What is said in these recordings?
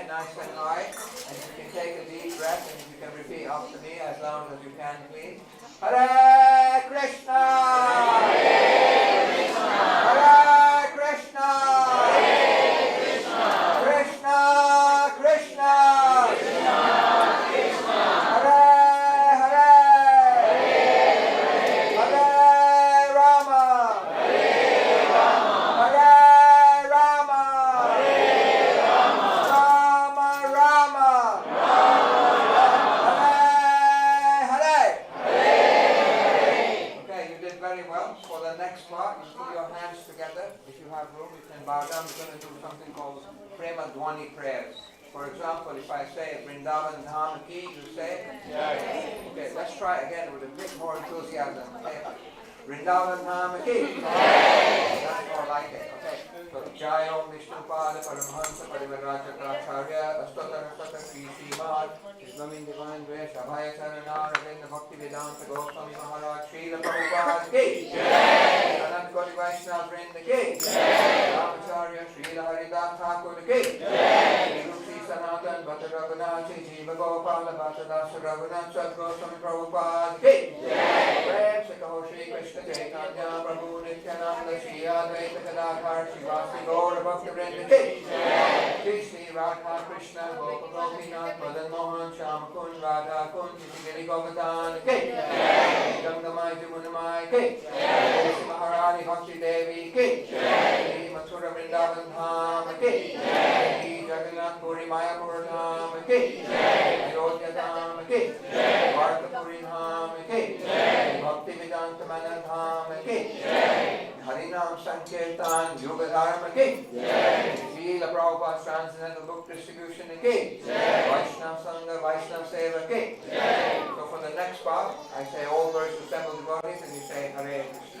Alright, nice and high. And you can take a deep breath and you can repeat after me as long as you can, please. Hare Krishna! Hare Krishna! Hare Krishna! Hare Krishna! Krishna Krishna! Krishna Krishna! Hare Hare! Hare Rama! Hare Rama! Hare Rama! Hare Rama! Rama Rama! Very well. For the next part, you put your hands together. If you have room, you can bow down. We're going to do something called Prema Dwani prayers. For example, if I say Vrindavan Dham Ki, you say? Yes. Okay, let's try again with a bit more enthusiasm. Okay. Vrindavan Dham Ki. Yes. That's more like it. Okay. So, Jai Om Vishnupada Paramhansa Parivarajaka Acharya Astotara Sata Krisi Mad Islamin Divine Grace Abhaya Saranar Avinda Bhaktivedanta Goswami Maharaj Srila Prabhupada Ki Jai Anant Koti Vaishnava Vrinda Ki Jai Ramacharya Srila Haridas Thakur Ki Jai Rusi Sanatan Bhatta Raghunathi Jiva Gopala Bhatta Dasa Raghunath Sat Goswami Prabhupada Ki Jai Prem Sikaho Shri Krishna Chaitanya Prabhu Nityananda Shri Advaita Gadadhar Shivasi Gaura Bhaktivedanta Ki Jai Shri Radha Krishna Gopa Gopinath Madan Mohan Shama Kun Radha Kun Giri Govardhan Ki Jai Gangamai Jamunamai Ki Jai Maharani Bhakti Devi Ki Jai Mathura Vrindavan Dham Ki Jai Jagannath Puri Mayapur Dham Ki Jai Ayodhya Dham Ki Jai Bhartapuri Dham Ki Jai Bhaktivedanta Manor Dham Ki Jai Harinam Sankirtan Yoga Dharma Ki Jai Srila Prabhupada Transcendental Book Distribution Ki Jai Vaishnava Sangha Vaishnava Seva Ki Jai. So for the next part, I say all glorious assembled devotees and you say Hare Krishna.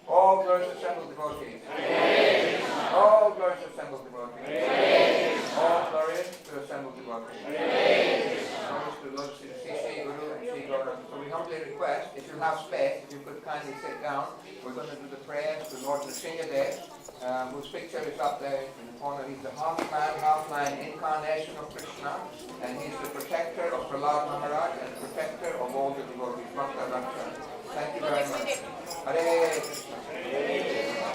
All glorious assembled devotees. Hare Krishna. All glorious assembled devotees. Hare Krishna. All glorious to assembled devotees. Hare Krishna. Glorious to Lord Sri Guru and Sri Gauranga. So we humbly request, if you have space, if you could kindly sit down, we're going to do the prayers to Lord Nrsingadev, whose picture is up there in the corner. He's the half-man incarnation of Krishna, and he's the protector of Prahlad Maharaj and the protector of all the devotees. Bhakta Raksha. Thank you very much. Hare Krishna. Hare Krishna.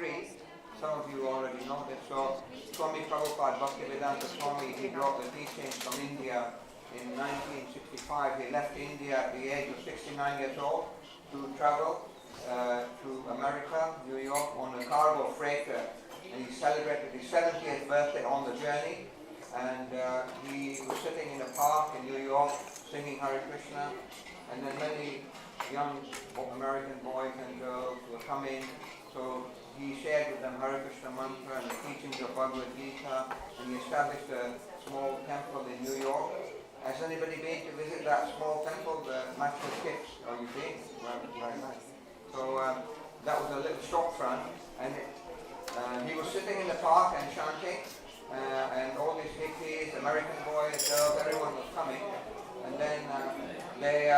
1963, some of you already know this, so Swami Prabhupada, Bhaktivedanta Swami, he brought the teachings from India in 1965. He left India at the age of 69 years old to travel to America, New York, on a cargo freighter, and he celebrated his 70th birthday on the journey. And he was sitting in a park in New York singing Hare Krishna, and then many young American boys and girls were coming. So he shared with them Hare Krishna mantra and the teachings of Bhagavad-gita, and he established a small temple in New York. Has anybody been to visit that small temple, the Matchless Gifts? Oh, you've been? Well, very nice. So that was a little shop front, and he was sitting in the park and chanting, and all these hippies, American boys, girls, everyone was coming. And then they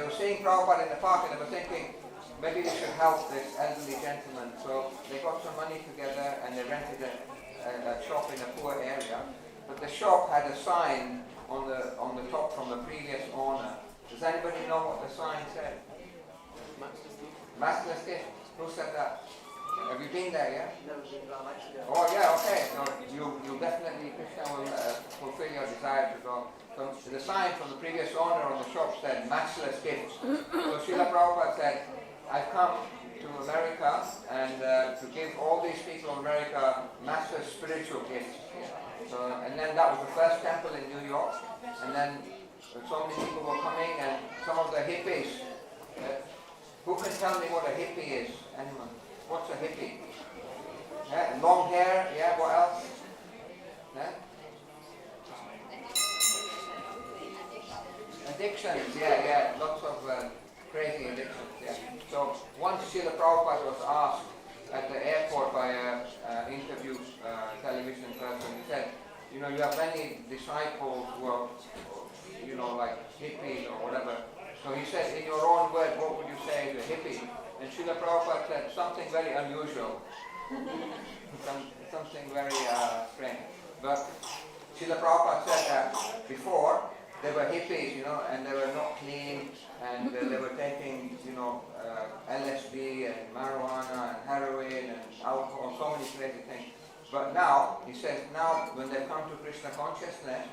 were seeing Prabhupada in the park, and they were thinking, maybe they should help this elderly gentleman. So they got some money together and they rented a shop in a poor area. But the shop had a sign on the top from the previous owner. Does anybody know what the sign said? Matchless Gift. Who said that? Have you been there, yeah? Never been, but I'd like to go. Oh yeah, okay. So you definitely, Krishna will fulfill your desire to go. So the sign from the previous owner of the shop said Matchless Gifts. So Srila Prabhupada said, I've come to America and to give all these people of America matchless spiritual gifts. So, and then that was the first temple in New York, and then so many people were coming, and some of the hippies. Who can tell me what a hippie is? Anyone? What's a hippie? Yeah, long hair. Yeah. What else? Yeah? Addictions. Yeah. Lots of crazy addictions. Yeah. So once Srila Prabhupada was asked at the airport by an interview television person, he said, you know, you have many disciples who are, you know, like hippies or whatever. So he said, in your own word, what would you say to a hippie? And Srila Prabhupada said something very unusual, something very strange. But Srila Prabhupada said that before they were hippies, you know, and they were not clean, and they were taking, you know, LSD and marijuana and heroin and alcohol, so many crazy things. But now, he says, now when they come to Krishna consciousness,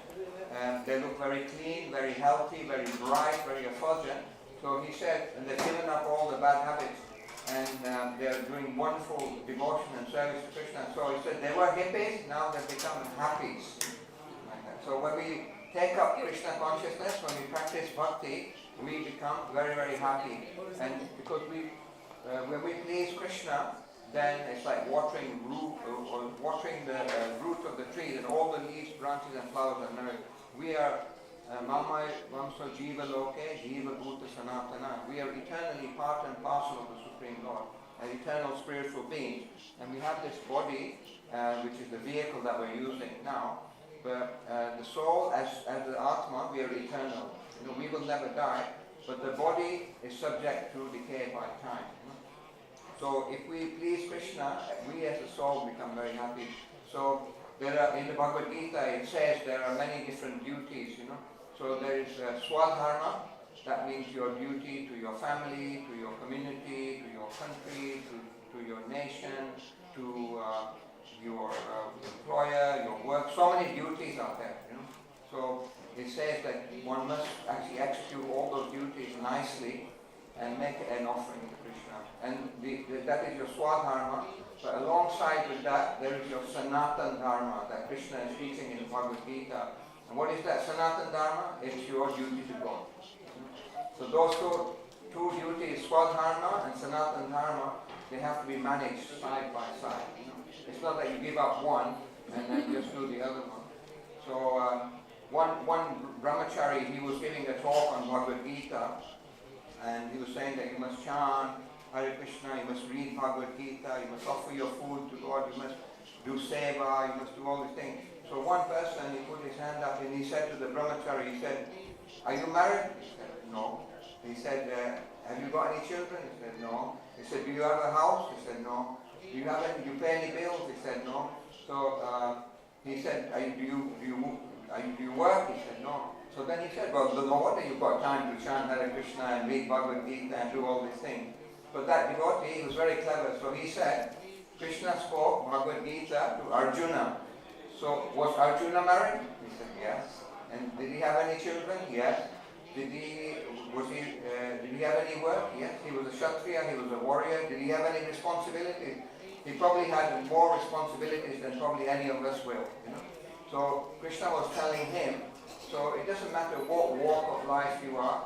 they look very clean, very healthy, very bright, very effulgent. So he said, and they've given up all the bad habits, and they're doing wonderful devotion and service to Krishna. So he said, they were hippies, now they've become happies. Like that. So when we take up Krishna consciousness, when we practice bhakti, we become very, very happy. And because when we please Krishna, then it's like watering the root of the tree, and all the leaves, branches and flowers are nourished. We are Mama Vamsa Jiva Loke, Jiva Bhuta Sanatana. We are eternally part and parcel of the Supreme Lord, an eternal spiritual being. And we have this body, which is the vehicle that we're using now. But the soul, as the Atma, we are eternal. You know, we will never die, but the body is subject to decay by time. You know? So if we please Krishna, we as a soul become very happy. So there are, in the Bhagavad-gita, it says there are many different duties, you know. So there is swadharma, that means your duty to your family, to your community, to your country, to your nation, to your employer, your work. So many duties are there, you know. So it says that one must actually execute all those duties nicely and make an offering to Krishna. And that is your swadharma. But alongside with that, there is your sanatan dharma that Krishna is teaching in the Bhagavad-gita. And what is that sanatan dharma? It's your duty to God. So those two duties, swadharma and sanatan dharma, they have to be managed side by side. You know? It's not that you give up one and then just do the other one. So one brahmachari, he was giving a talk on Bhagavad-gita, and he was saying that you must chant Hare Krishna, you must read Bhagavad-gita, you must offer your food to God, you must do seva, you must do all these things. So one person, he put his hand up and he said to the brahmachari, he said, are you married? He said, no. He said, have you got any children? He said, no. He said, do you have a house? He said, no. Do you pay any bills? He said, no. So he said, do you work? He said, no. So then he said, well, no wonder you've got time to chant Hare Krishna and read Bhagavad-gita and do all these things. But that devotee was very clever. So he said, Krishna spoke Bhagavad-gita to Arjuna. So was Arjuna married? He said yes. And did he have any children? Yes. Did he have any work? Yes. He was a Kshatriya, he was a warrior. Did he have any responsibilities? He probably had more responsibilities than probably any of us will. So Krishna was telling him, so it doesn't matter what walk of life you are,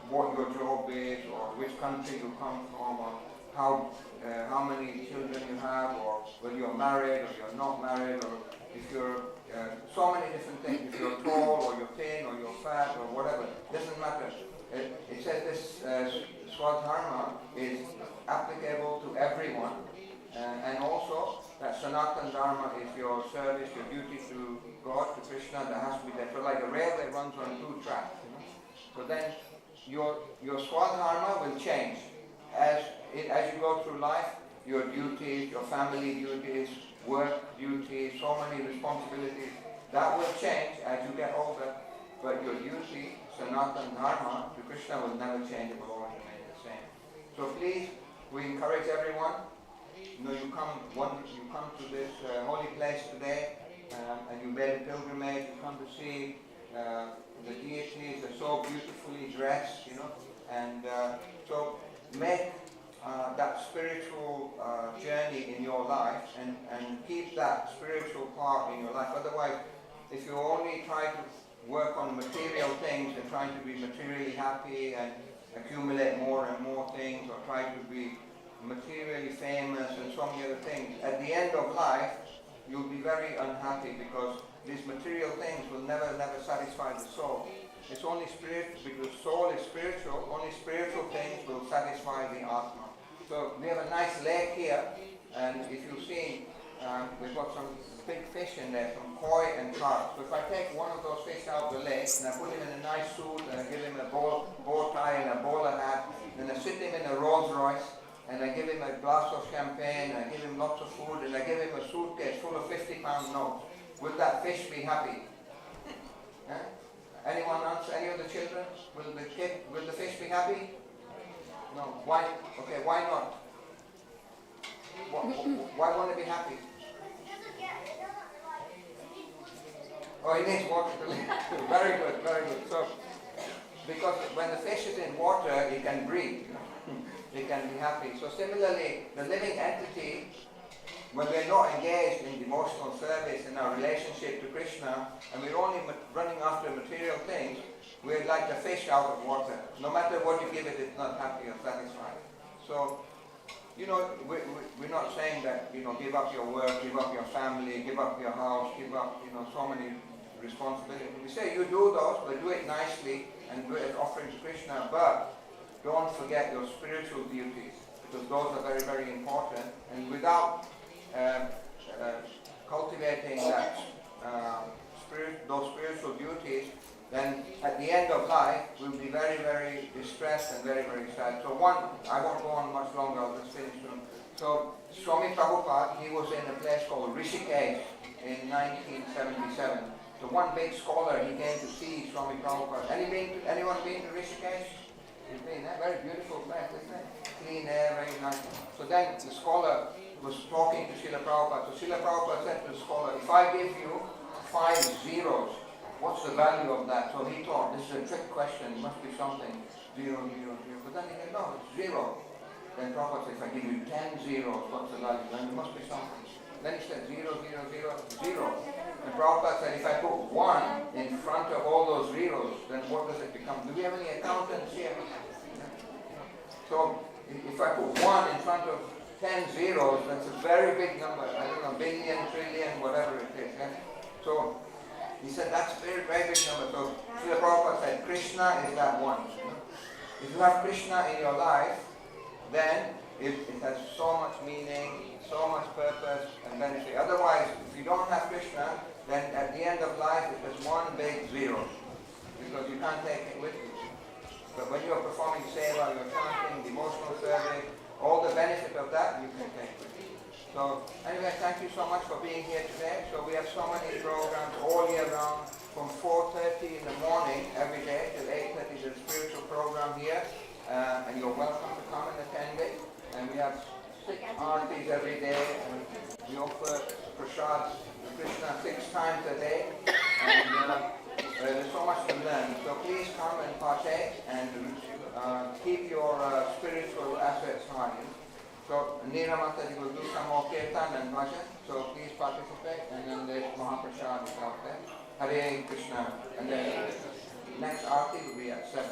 what your job is, or which country you come from, or how many children you have, or whether you're married or you're not married, or if you're so many different things, if you're tall or you're thin or you're fat or whatever, it doesn't matter. It says this Swadharma is applicable to everyone, and also that Sanatana Dharma is your service, your duty to God, to Krishna, that has to be there. So like a railway runs on 2 tracks. So then your Swadharma will change. As you go through life, your duties, your family duties, work duties, so many responsibilities, that will change as you get older. But your duty, Sanatana Dharma, to Krishna will never change, it will always remain the same. So please, we encourage everyone, you come to this holy place today, and you made a pilgrimage, you come to see the deities are so beautifully dressed, and so make that spiritual journey in your life and keep that spiritual part in your life. Otherwise, if you only try to work on material things and trying to be materially happy and accumulate more and more things, or try to be materially famous and so many other things, at the end of life, you'll be very unhappy, because these material things will never satisfy the soul. It's only spiritual, because soul is spiritual, only spiritual things will satisfy the Atma. So we have a nice lake here, and if you've seen, we've got some big fish in there, some koi and carp. So if I take one of those fish out of the lake, and I put him in a nice suit, and I give him a bow tie and a bowler hat, and I sit him in a Rolls Royce, and I give him a glass of champagne, and I give him lots of food, and I give him a suitcase full of 50-pound notes, will that fish be happy? Anyone else? Any of the children? Will the fish be happy? No. Why? Okay, why not? Why won't it be happy? Oh, it needs water to live. Very good, very good. So, because when the fish is in water, it can breathe. It can be happy. So similarly, the living entity, when we're not engaged in devotional service in our relationship to Krishna, and we're only running after material things, we're like the fish out of water. No matter what you give it, it's not happy or satisfied. So, we're not saying that, give up your work, give up your family, give up your house, give up, so many responsibilities. We say you do those, but do it nicely and do it as offering to Krishna, but don't forget your spiritual duties, because those are very, very important. And without cultivating those spiritual duties, then at the end of life, we'll be very, very distressed and very, very sad. So I won't go on much longer, I'll just finish soon. So Swami Prabhupada, he was in a place called Rishikesh in 1977. So one big scholar, he came to see Swami Prabhupada. Anyone been to Rishikesh? You've been there? Very beautiful place, isn't it? Clean air, very nice. So then the scholar was talking to Srila Prabhupada. So Srila Prabhupada said to the scholar, if I give you 5 zeros, what's the value of that? So he thought, this is a trick question, it must be something. 0, 0, 0. But then he said, no, it's 0. Then Prabhupada said, if I give you 10 zeros, what's the value? Then it must be something. Then he said 0, 0, 0, 0. And Prabhupada said, if I put 1 in front of all those zeros, then what does it become? Do we have any accountants here? So if I put 1 in front of 10 zeros, that's a very big number. I don't know, billion, trillion, whatever it is. Yeah? So he said that's a very, very big number. So Srila Prabhupada said, Krishna is that one. If you have Krishna in your life, then it has so much meaning, so much purpose and benefit. Otherwise, if you don't have Krishna, then at the end of life it is one big 0, because you can't take it with you. But when you're performing seva, you're chanting, devotional service, all the benefit of that you can take with you. So anyway, thank you so much for being here today. So we have so many programs all year round, from 4:30 in the morning every day till 8:30, the spiritual program here. and you're welcome to come and attend it. And we have 6 aartis every day, and we offer prasad to Krishna 6 times a day. And there's so much to learn. So please come and partake and keep your spiritual assets high. So Neera Mataji will do some more kirtan and bhajan. So please participate. And then there's Mahaprasad is out there. Hare Krishna. And then next aarti will be at 7.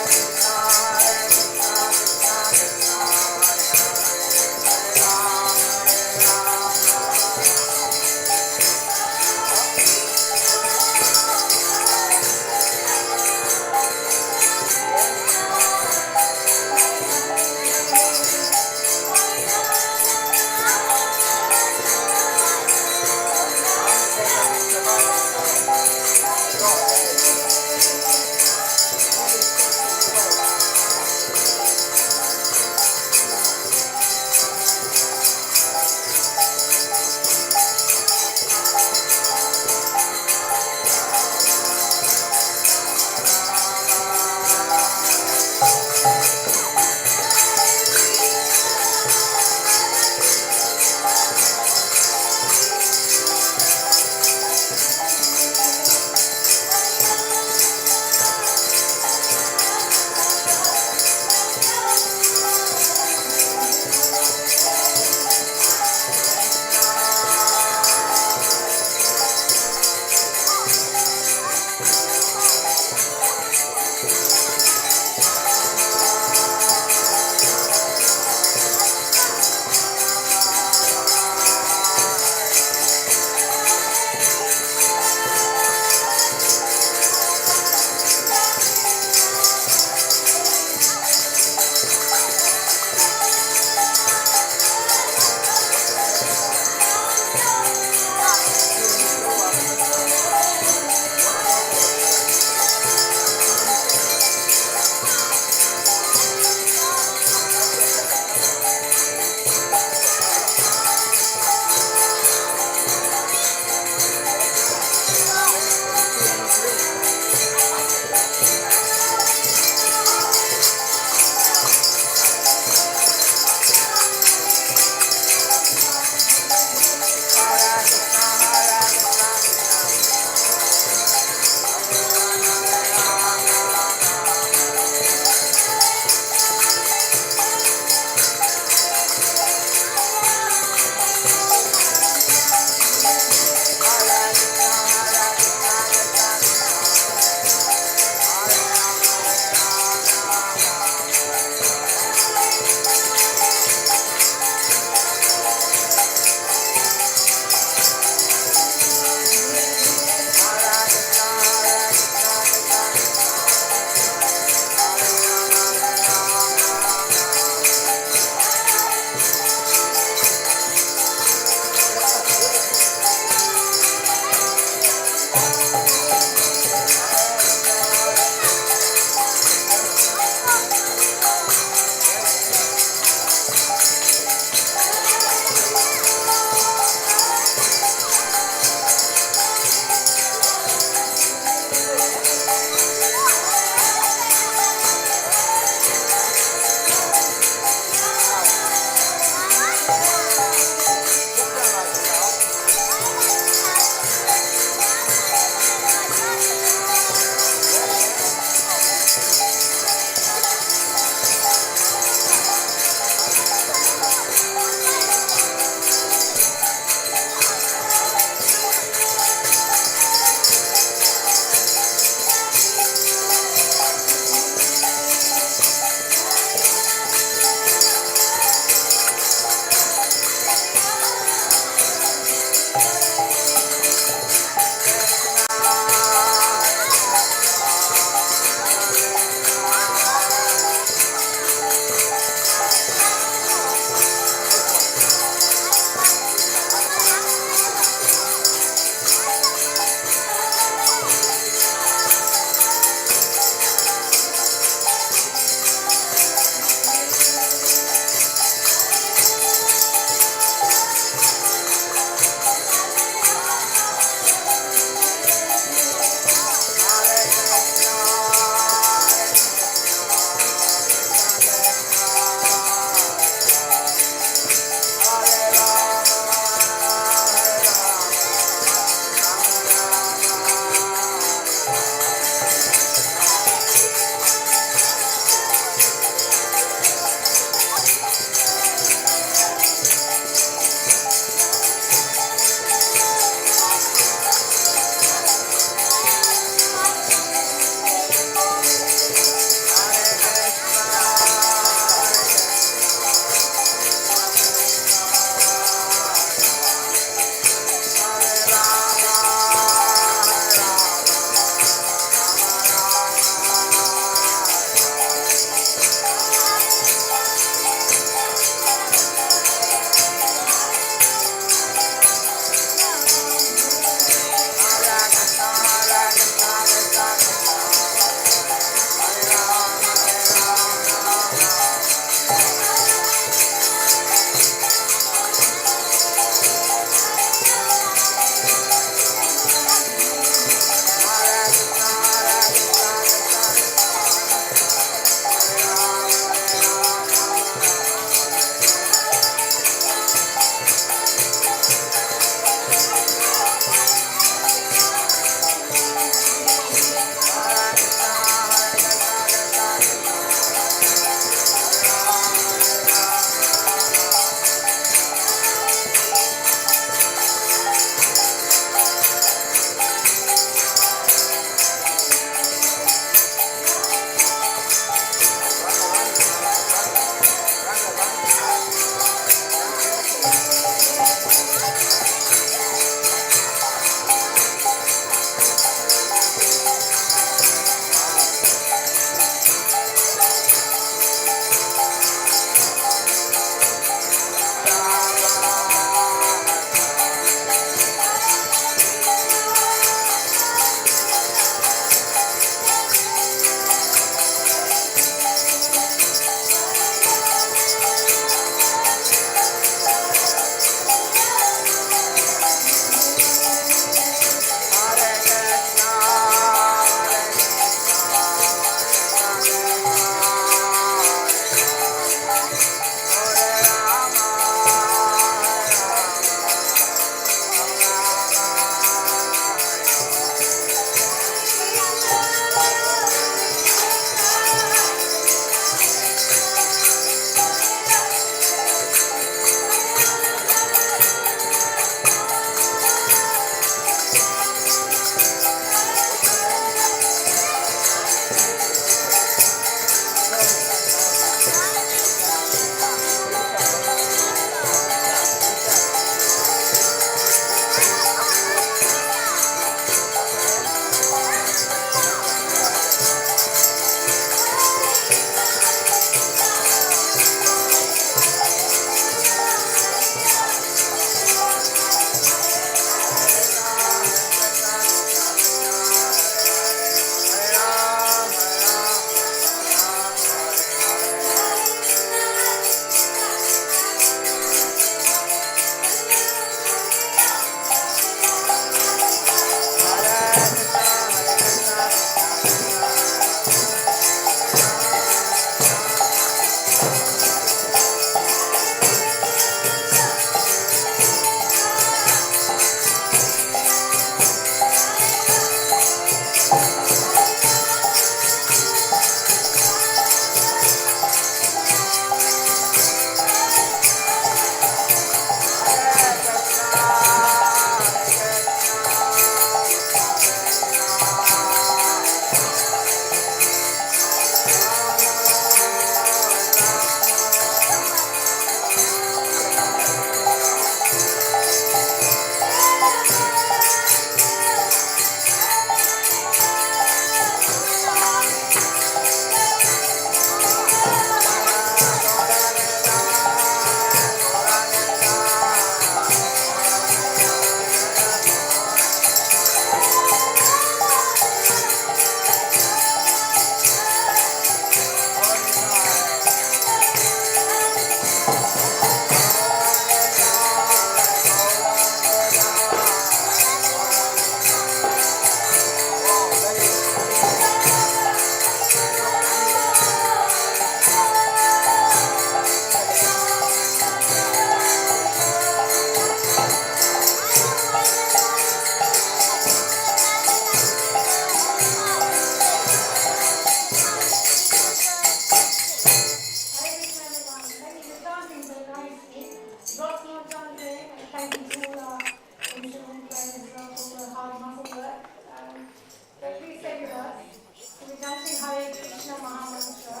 Krishna Maha Mantra.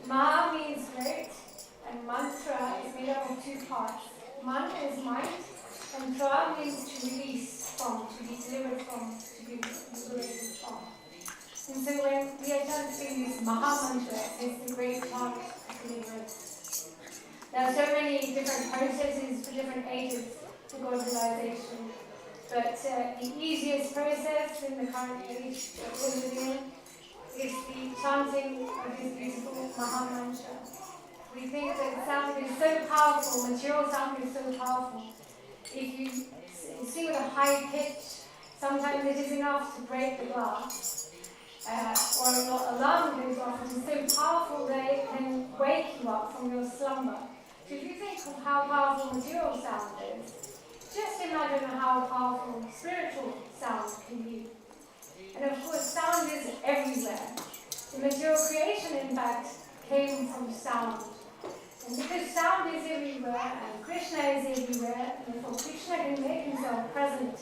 Ma means great, and mantra is made up of two parts. Man is mind, and tra means to release from, to be delivered from, to be liberated from. And so when we are chanting this Maha Mantra, it's the great chant of deliverance. There are so many different processes for different ages for God realization, but the easiest process in the current age that we're living in is the chanting of this beautiful Maha Mantra. We think that sound is so powerful, material sound is so powerful. If you sing with a high pitch, sometimes it is enough to break the glass. Or an alarm goes off, it is so powerful that it can wake you up from your slumber. So if you think of how powerful material sound is, just imagine how powerful spiritual sound can be. And of course, sound is everywhere. The material creation, in fact, came from sound. And because sound is everywhere, and Krishna is everywhere, therefore Krishna can make himself present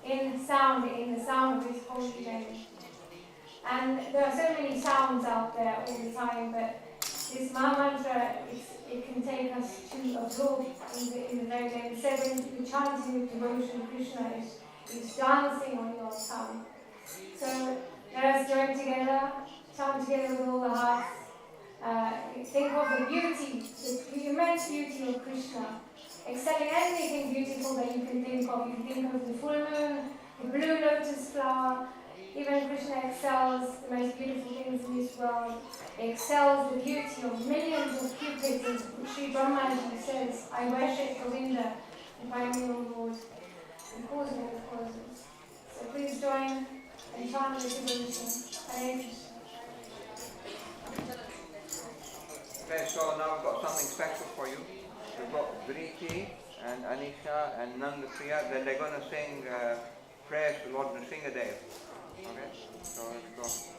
in sound, in the sound of his holy name. And there are so many sounds out there all the time, but this Maha Mantra, it can take us to absorb in the very name. Instead, when you're chanting with devotion, Krishna is dancing on your tongue. So let us join together, chant together with all the hearts. Think of the beauty, the immense beauty of Krishna, excelling anything beautiful that you can think of. You can think of the full moon, the blue lotus flower. Even Krishna excels the most beautiful things in this world. He excels the beauty of millions of cupids, as Sri Brahmaji says, I worship Govinda, and by me, O Lord, the cause of all causes. So please join and chant with devotion. Hare Krishna. Okay, so now we've got something special for you. We've got Briti and Anisha and Nanda Priya. Then they're going to sing prayers to Lord Nrsingadev. Okay, so let's go.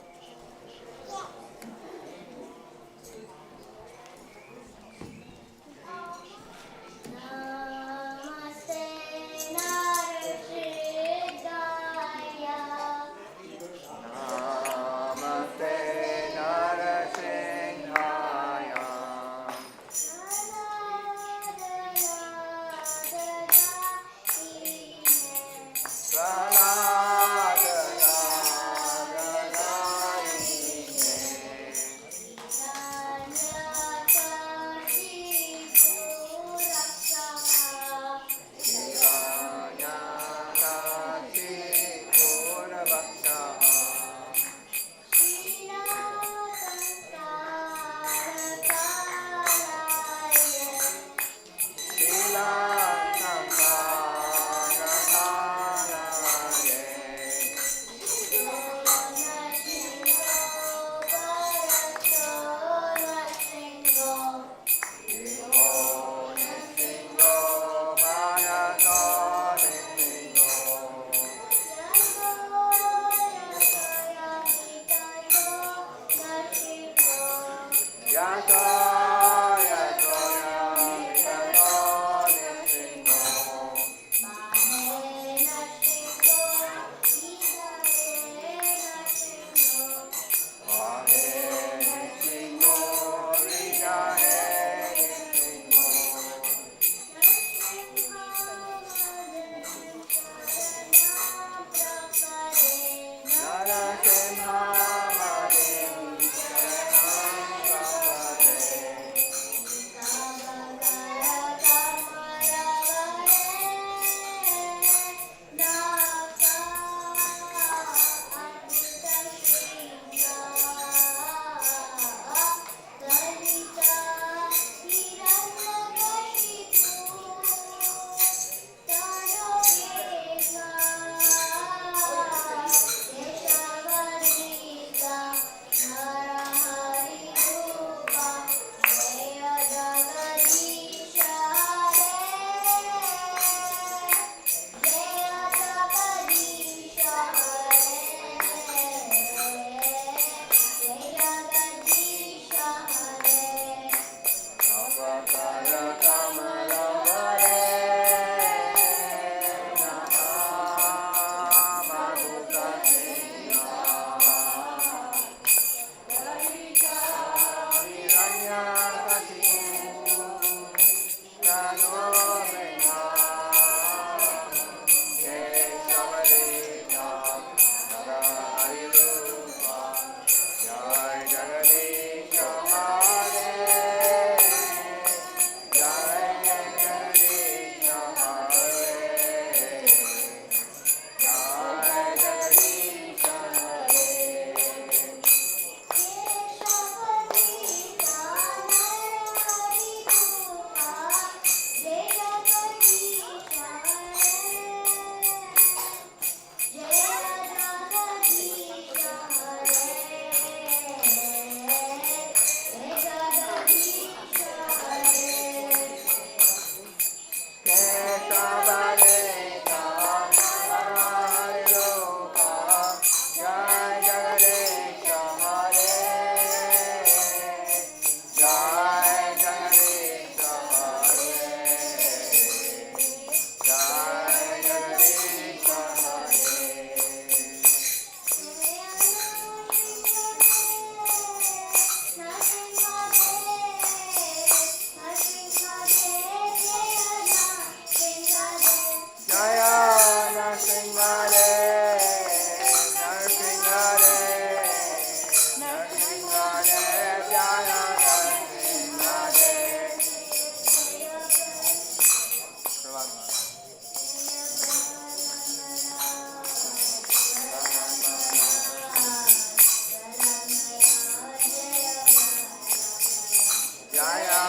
Jaya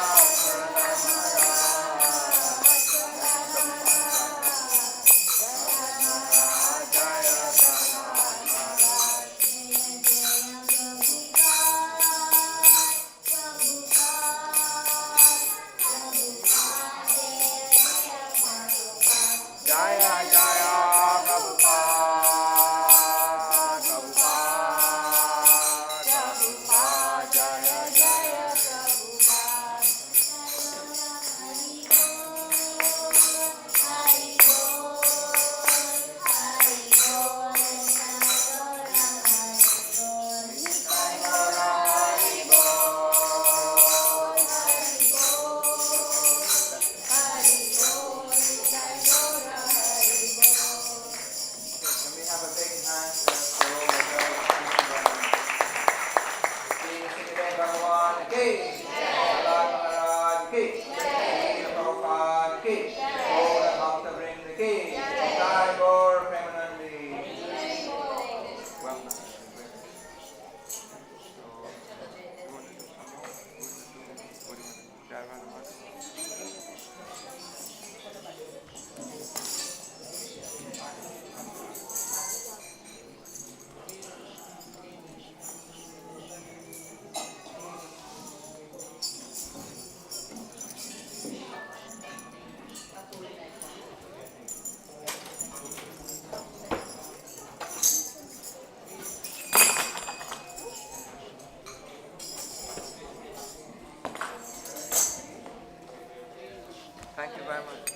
Thank you very much.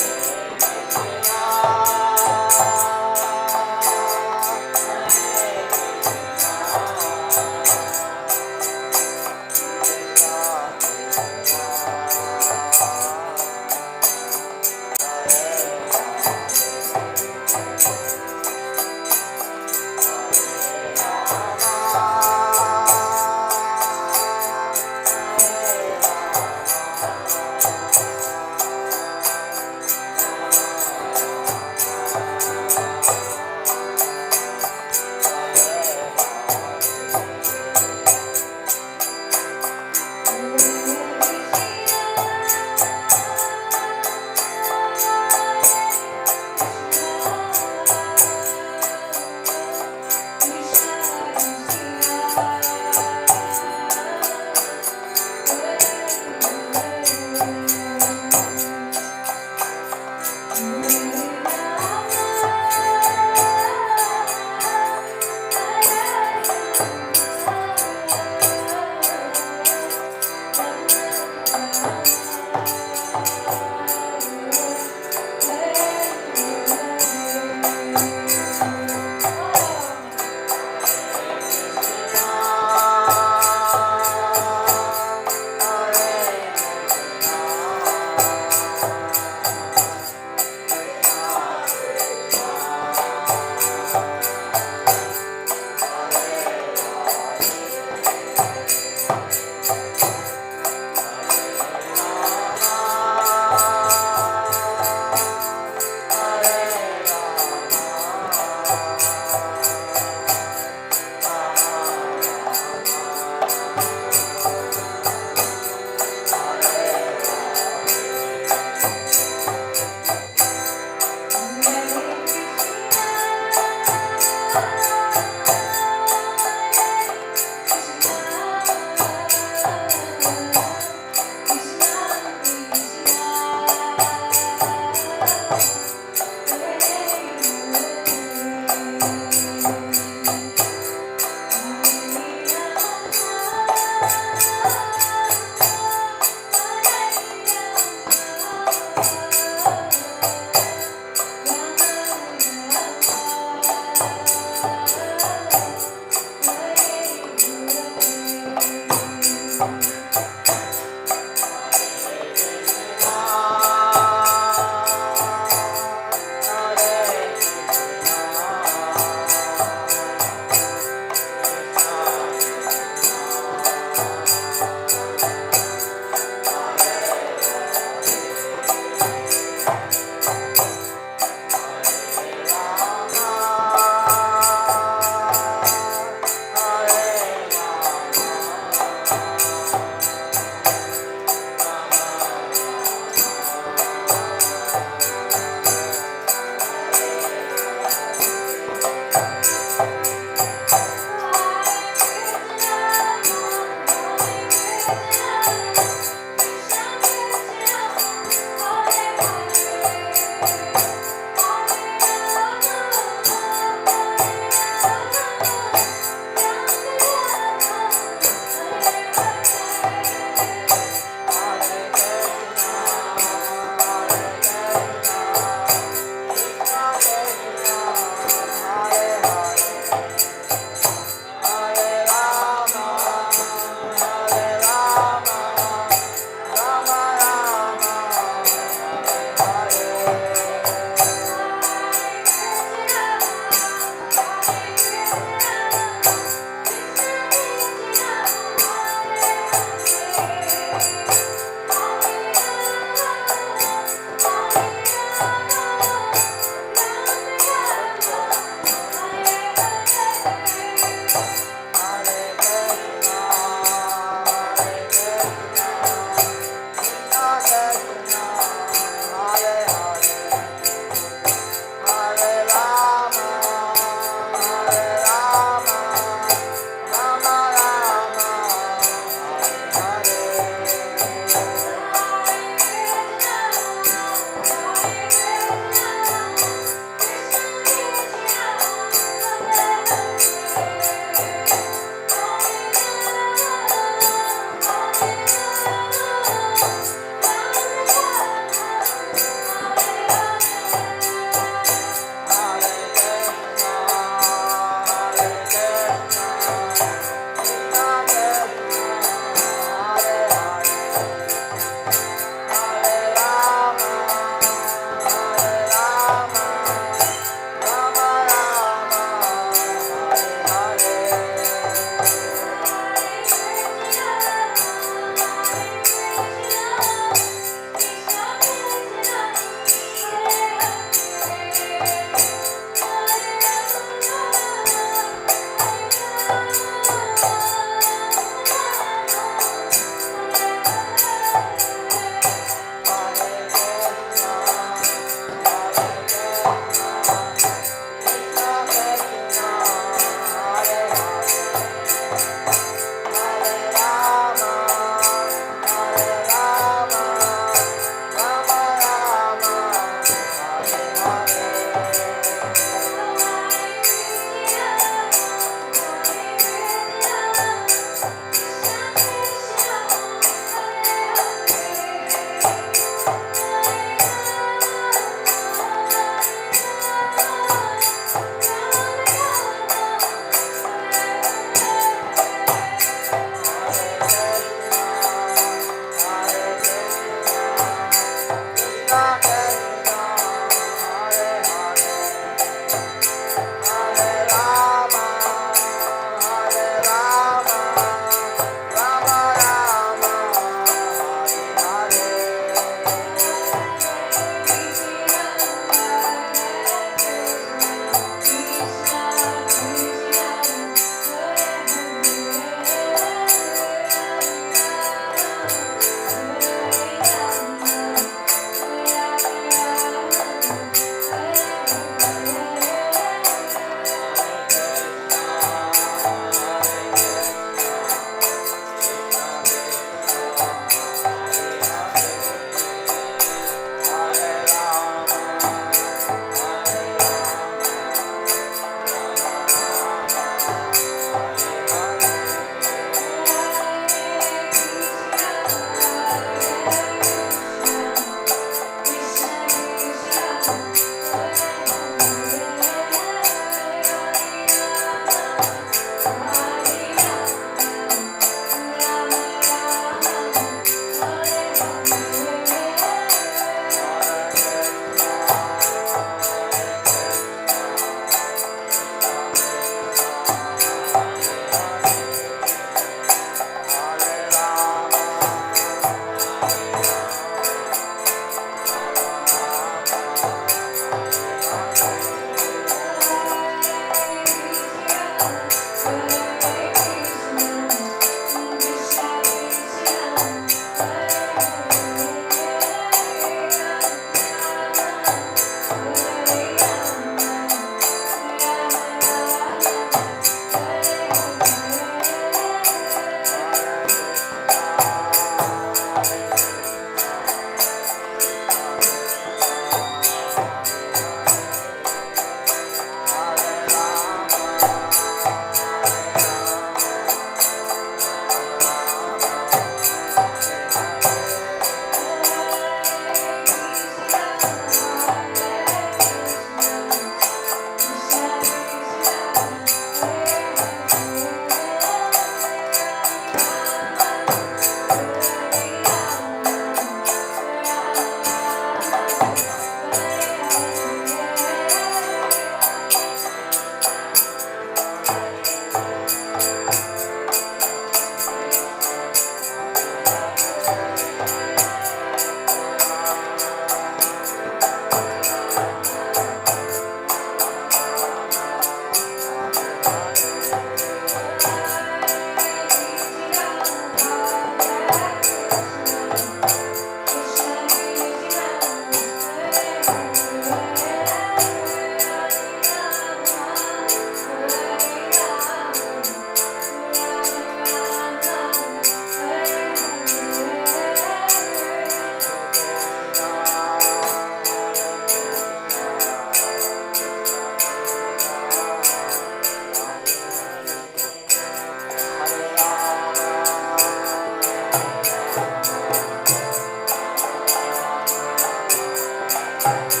Hare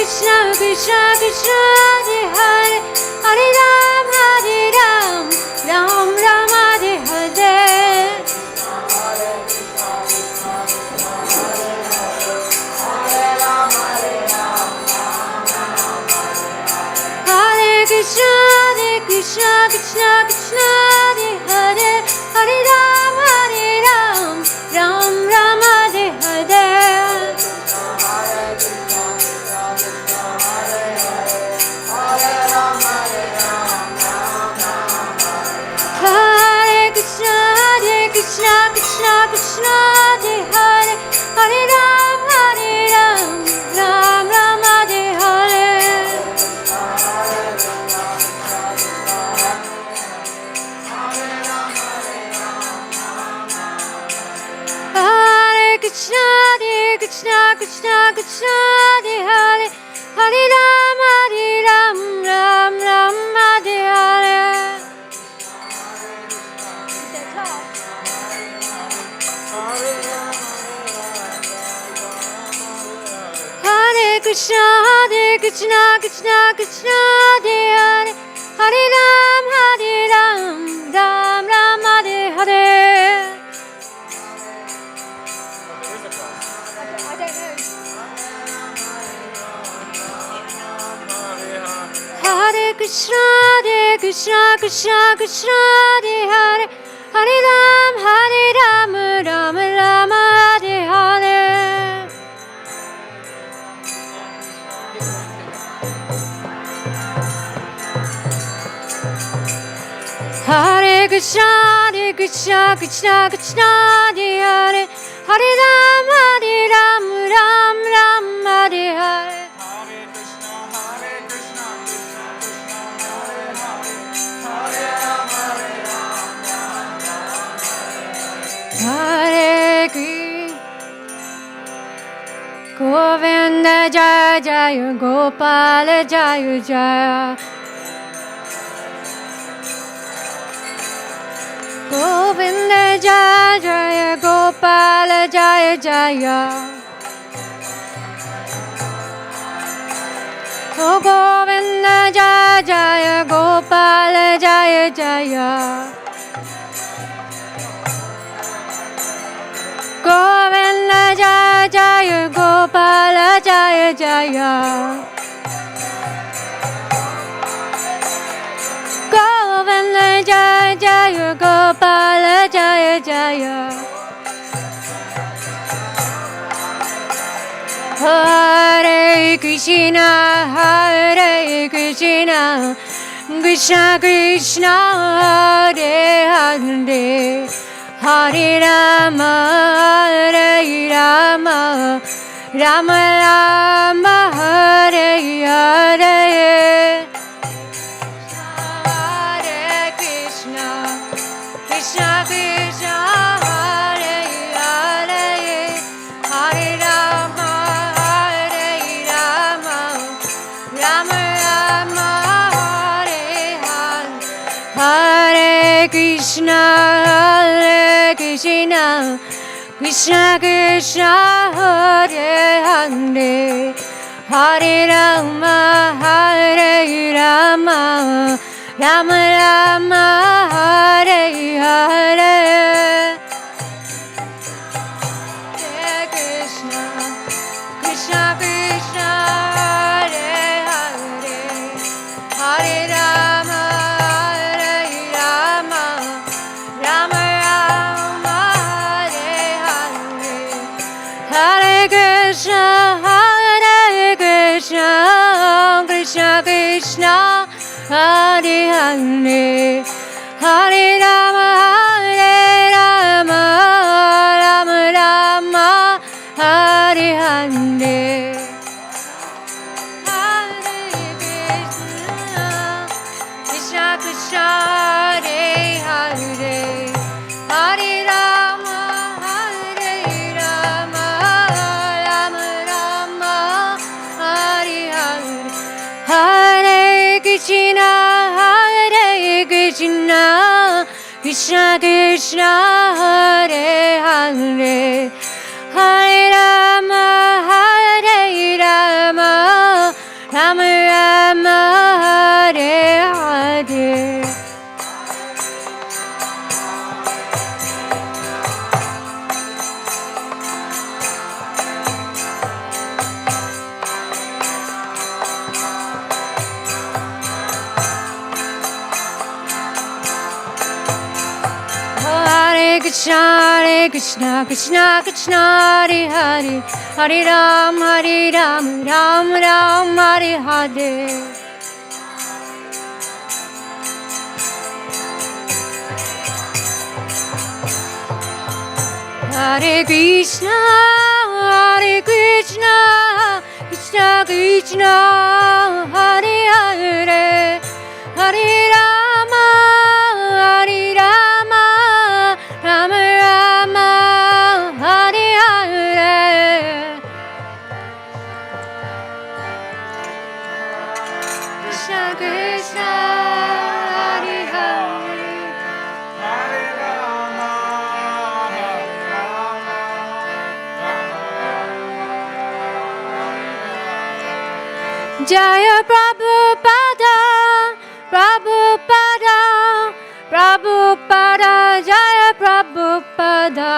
Krishna Krishna Hare Hare Hare Ram Ram Ram Hare Hare Hare Krishna Krishna Krishna Hare Hare Hare Ram Ram Ram Hare Hare Hare Krishna Krishna Krishna Hare Hare Hare Ram Ram Ram Hare Hare Hare Krishna Krishna Krishna Hare Hare Hare Ram Ram Hare Hare Hare Krishna Krishna Krishna Hare Hare Hare Ram Ram Hare Hare Hare Krishna Krishna Krishna Hare Hare Hare Ram Ram Hare Hare Hare Krishna Krishna Krishna Hare Hare Hare Ram Ram Hare Hare Hare Krishna Govinda Jaya Jaya Gopala Jaya Jaya Govinda Jaya Jaya Gopala Jaya Jaya Oh Govinda Jaya Jaya Gopala Jaya Jaya Govinda Jaya Jaya Gopala Jaya Jaya Govinda Jaya Jaya Gopala Jaya Jaya Hare Krishna Krishna Krishna Hare Hare Hare Rama Rama Rama Hare Hare Hare Krishna Krishna Krishna Hare Hare Hare Rama Rama Rama Hare Hare Hare Krishna Krishna Krishna Hare Hare Hare Rama Rama Rama Hare Hare Hare Krishna Krishna Krishna Hare Hare Hare Rama Rama Rama Hare Hare Hare Krishna Krishna Krishna Hare Hare Hare Rama Rama Rama Hare Hare Hare Krishna Krishna Krishna Hare Hare Hare Rama Rama Rama Hare Hare Hare Krishna Krishna Krishna Hare Hare Hare Rama Hare Hare. Hare Krishna, Krishna Krishna, Hare Hare, Hare Ram, Ram Ram, Hare Hare. Hare Krishna, Krishna Krishna, Hare Hare, Hare Rama, Rama Rama, Hare Hare. Krishna Krishna, Hare Hare. Jaya Prabhupada, Prabhupada, Prabhupada, Jaya Prabhupada.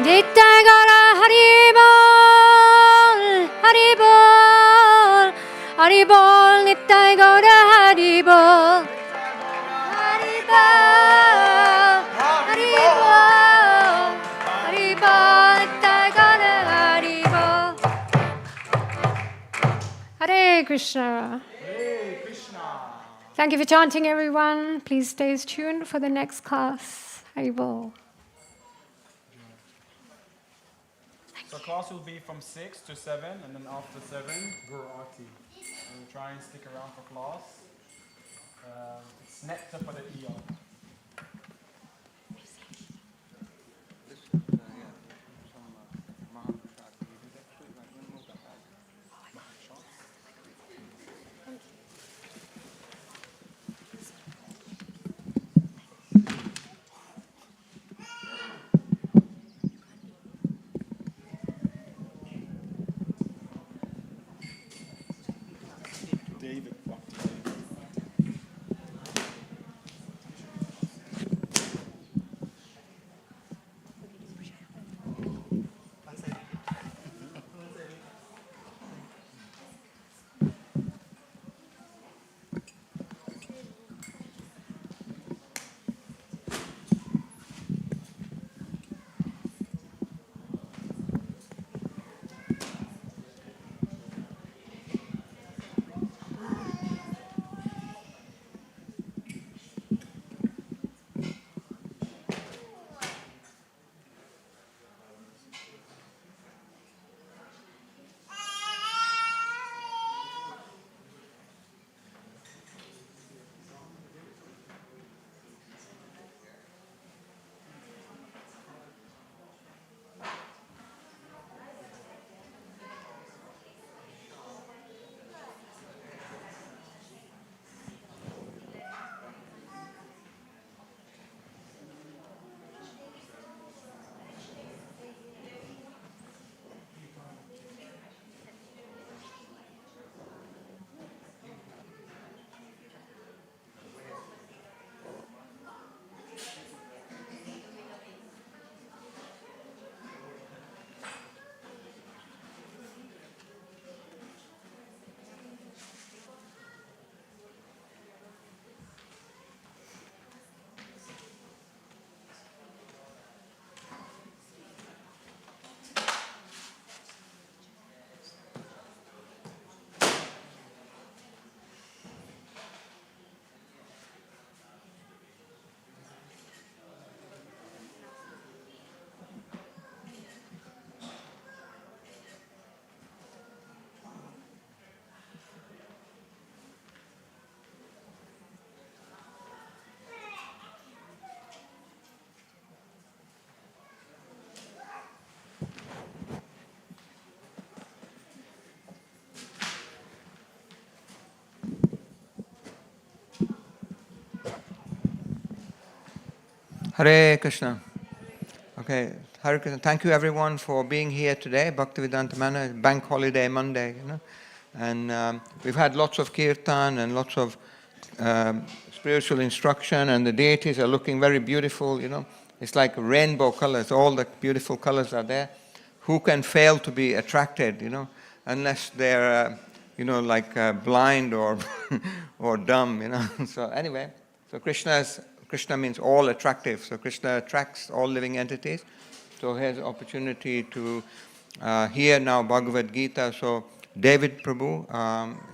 Nitai Gaura Haribol, Haribol, Haribol, Nitai Gaura Haribol. Haribol, Haribol, Haribol, Nitai Gaura Haribol. Hare Krishna. Hare Krishna. Thank you for chanting, everyone. Please stay tuned for the next class. Haribol. So class will be from 6 to 7, and then after 7, Guru Aarti. And we'll try and stick around for class. It's nectar for the eon. David Bhaktivedanta. Hare Krishna. Okay, Hare Krishna. Thank you everyone for being here today. Bhaktivedanta Manor, bank holiday Monday, and we've had lots of kirtan and lots of spiritual instruction, and the deities are looking very beautiful. It's like rainbow colors. All the beautiful colors are there. Who can fail to be attracted? Unless they're blind or or dumb. So anyway, so Krishna means all attractive. So Krishna attracts all living entities. So here's an opportunity to hear now Bhagavad-gita. So David Prabhu,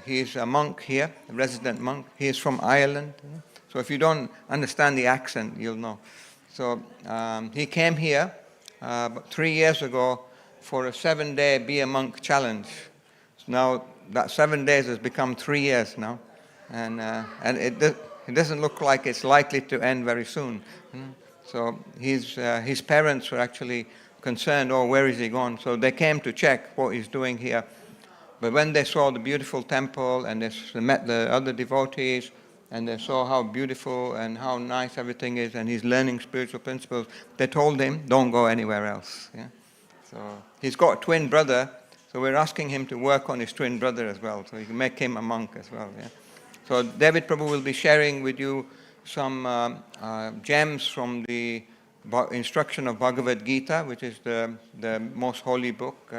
he's a monk here, a resident monk. He is from Ireland. So if you don't understand the accent, you'll know. So he came here 3 years ago for a 7-day Be a Monk challenge. Now that 7 days has become 3 years now, and it doesn't look like it's likely to end very soon. So his parents were actually concerned, where is he gone? So they came to check what he's doing here. But when they saw the beautiful temple and they met the other devotees and they saw how beautiful and how nice everything is and he's learning spiritual principles, they told him, don't go anywhere else. Yeah? So he's got a twin brother, so we're asking him to work on his twin brother as well, so he can make him a monk as well. Yeah? So David Prabhu will be sharing with you some gems from the instruction of Bhagavad-gita, which is the most holy book,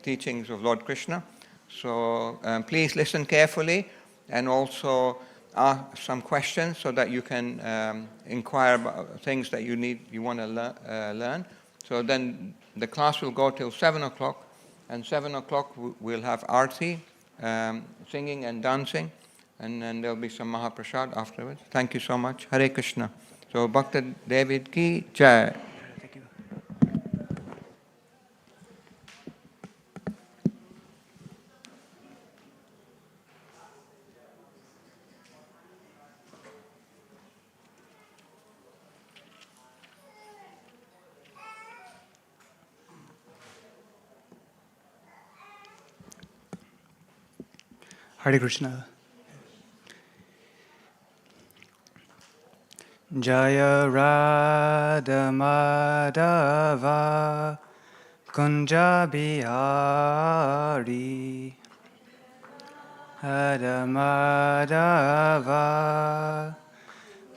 teachings of Lord Krishna. So please listen carefully and also ask some questions so that you can inquire about things that you want to learn. So then the class will go till 7 o'clock, and 7 o'clock we'll have arti, singing and dancing. And then there'll be some Mahaprasad afterwards. Thank you so much. Hare Krishna. So Bhakta David ki jai. Thank you. Hare Krishna. Jaya Radha Madhava Kunja Bihari Radha Madhava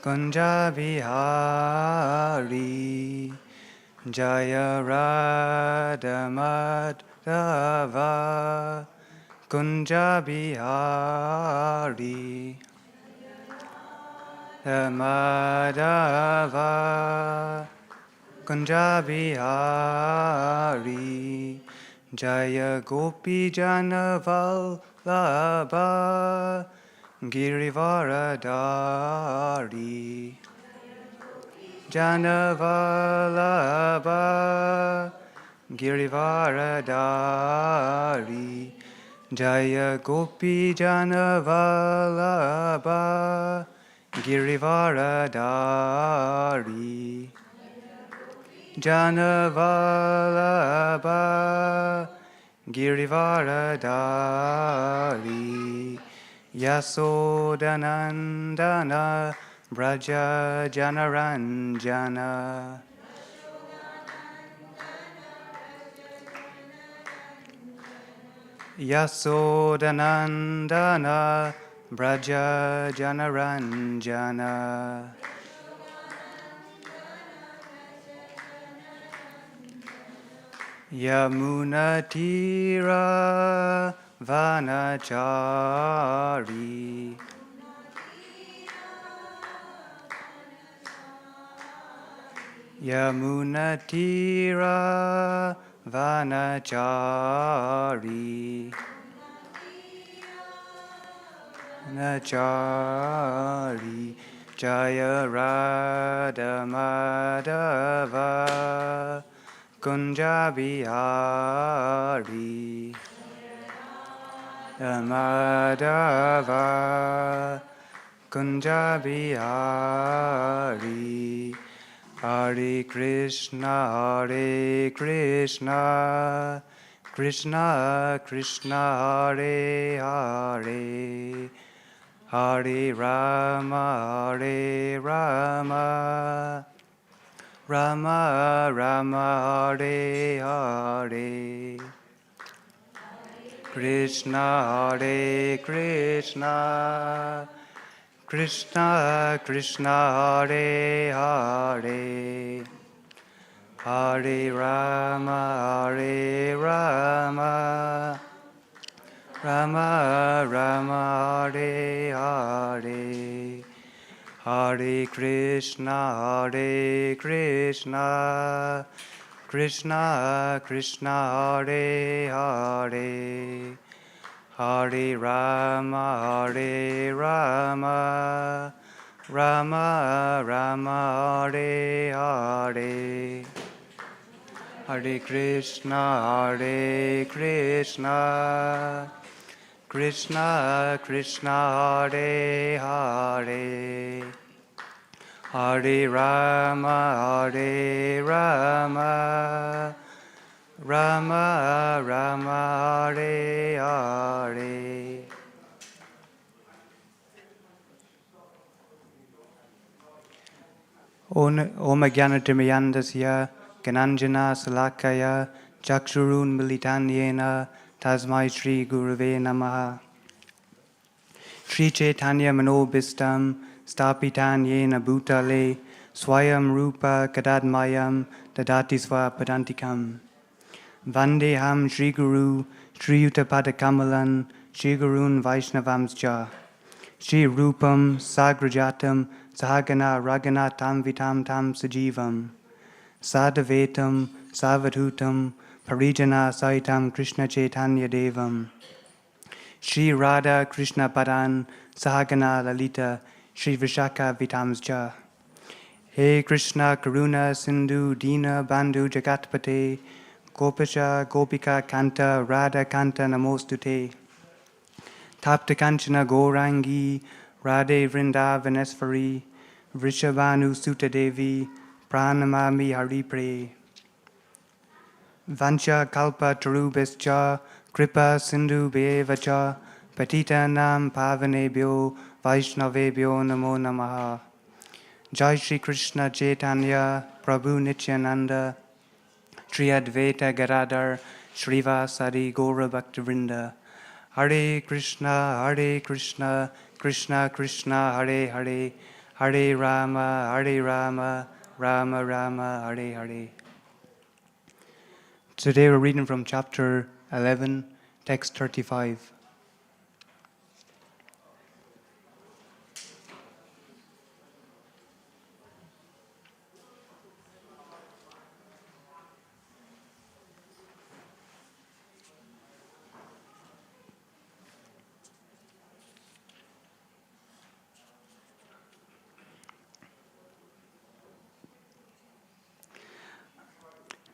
Kunja Bihari Jaya Radha Madhava Kunja Bihari Madhava Kunja Bihari Jaya Gopi Jana Vallabha Girivaradari Jana Vallabha Girivaradari Jaya Gopi Jana Vallabha Girivaradari Jana Vallabha Girivaradari Yasodanandana Braja Janaranjana Yasodanandana Braja Janaranjana Yamunatira Vanachari Yamunatira Vanachari Nachari Jaya Radha Madhava Kunja Bihari Madhava Kunja Bihari Hare Krishna Krishna Krishna Hare Hare Hare Rama Rama Rama Hare Hare Krishna Hare Krishna Krishna Krishna Hare Hare Hare Rama Hare Rama Rama Rama Hare Hare Hare Krishna Krishna Krishna Hare Hare Hare Rama Rama Rama Hare Hare Hare Krishna Krishna Krishna Hare Hare Hare Rama Rama Rama Hare Hare Om Jnanatirmiyandasya Gananjana Salakaya Chakshurun Militanyena Tasmai Shri Gurave Namaha Shri Chaitanya Manobhistam Stapitan Yena Bhutale Swayam Rupa Kadadmayam Dadati Sva Padantikam Vandeham Shri Guru Shri Yuttapada Kamalan Shri Gurun Vaishnavamsja Shri Rupam Sagrajatam Sahagana Ragana Tam Vitam Tam Sajivam Sadhavetam Savadhutam Parijana Saitam Krishna Chaitanya Devam Shri Radha Krishna Padan Sahagana Lalita Shri Vishaka Vitamsja He Krishna Karuna Sindhu Dina Bandhu Jagatpate Gopisha Gopika Kanta Radha Kanta Namostute Tapta Kanchana Gourangi Radhe Vrindavaneshwari Vrishabhanu Sutta Devi Pranamami Haripre Vancha Kalpa Tarubhascha Kripa Sindhu Bevacha Patita Nam Pavanebhyo Vaishnavebhyo Namo Namaha Jai Shri Krishna Chaitanya Prabhu Nityananda Shri Advaita Gadadhar Srivasadi Gaura Bhaktivinoda Hare Krishna Krishna Krishna Hare Hare Hare Rama Rama Rama Hare Hare. Today we're reading from chapter 11, text 35.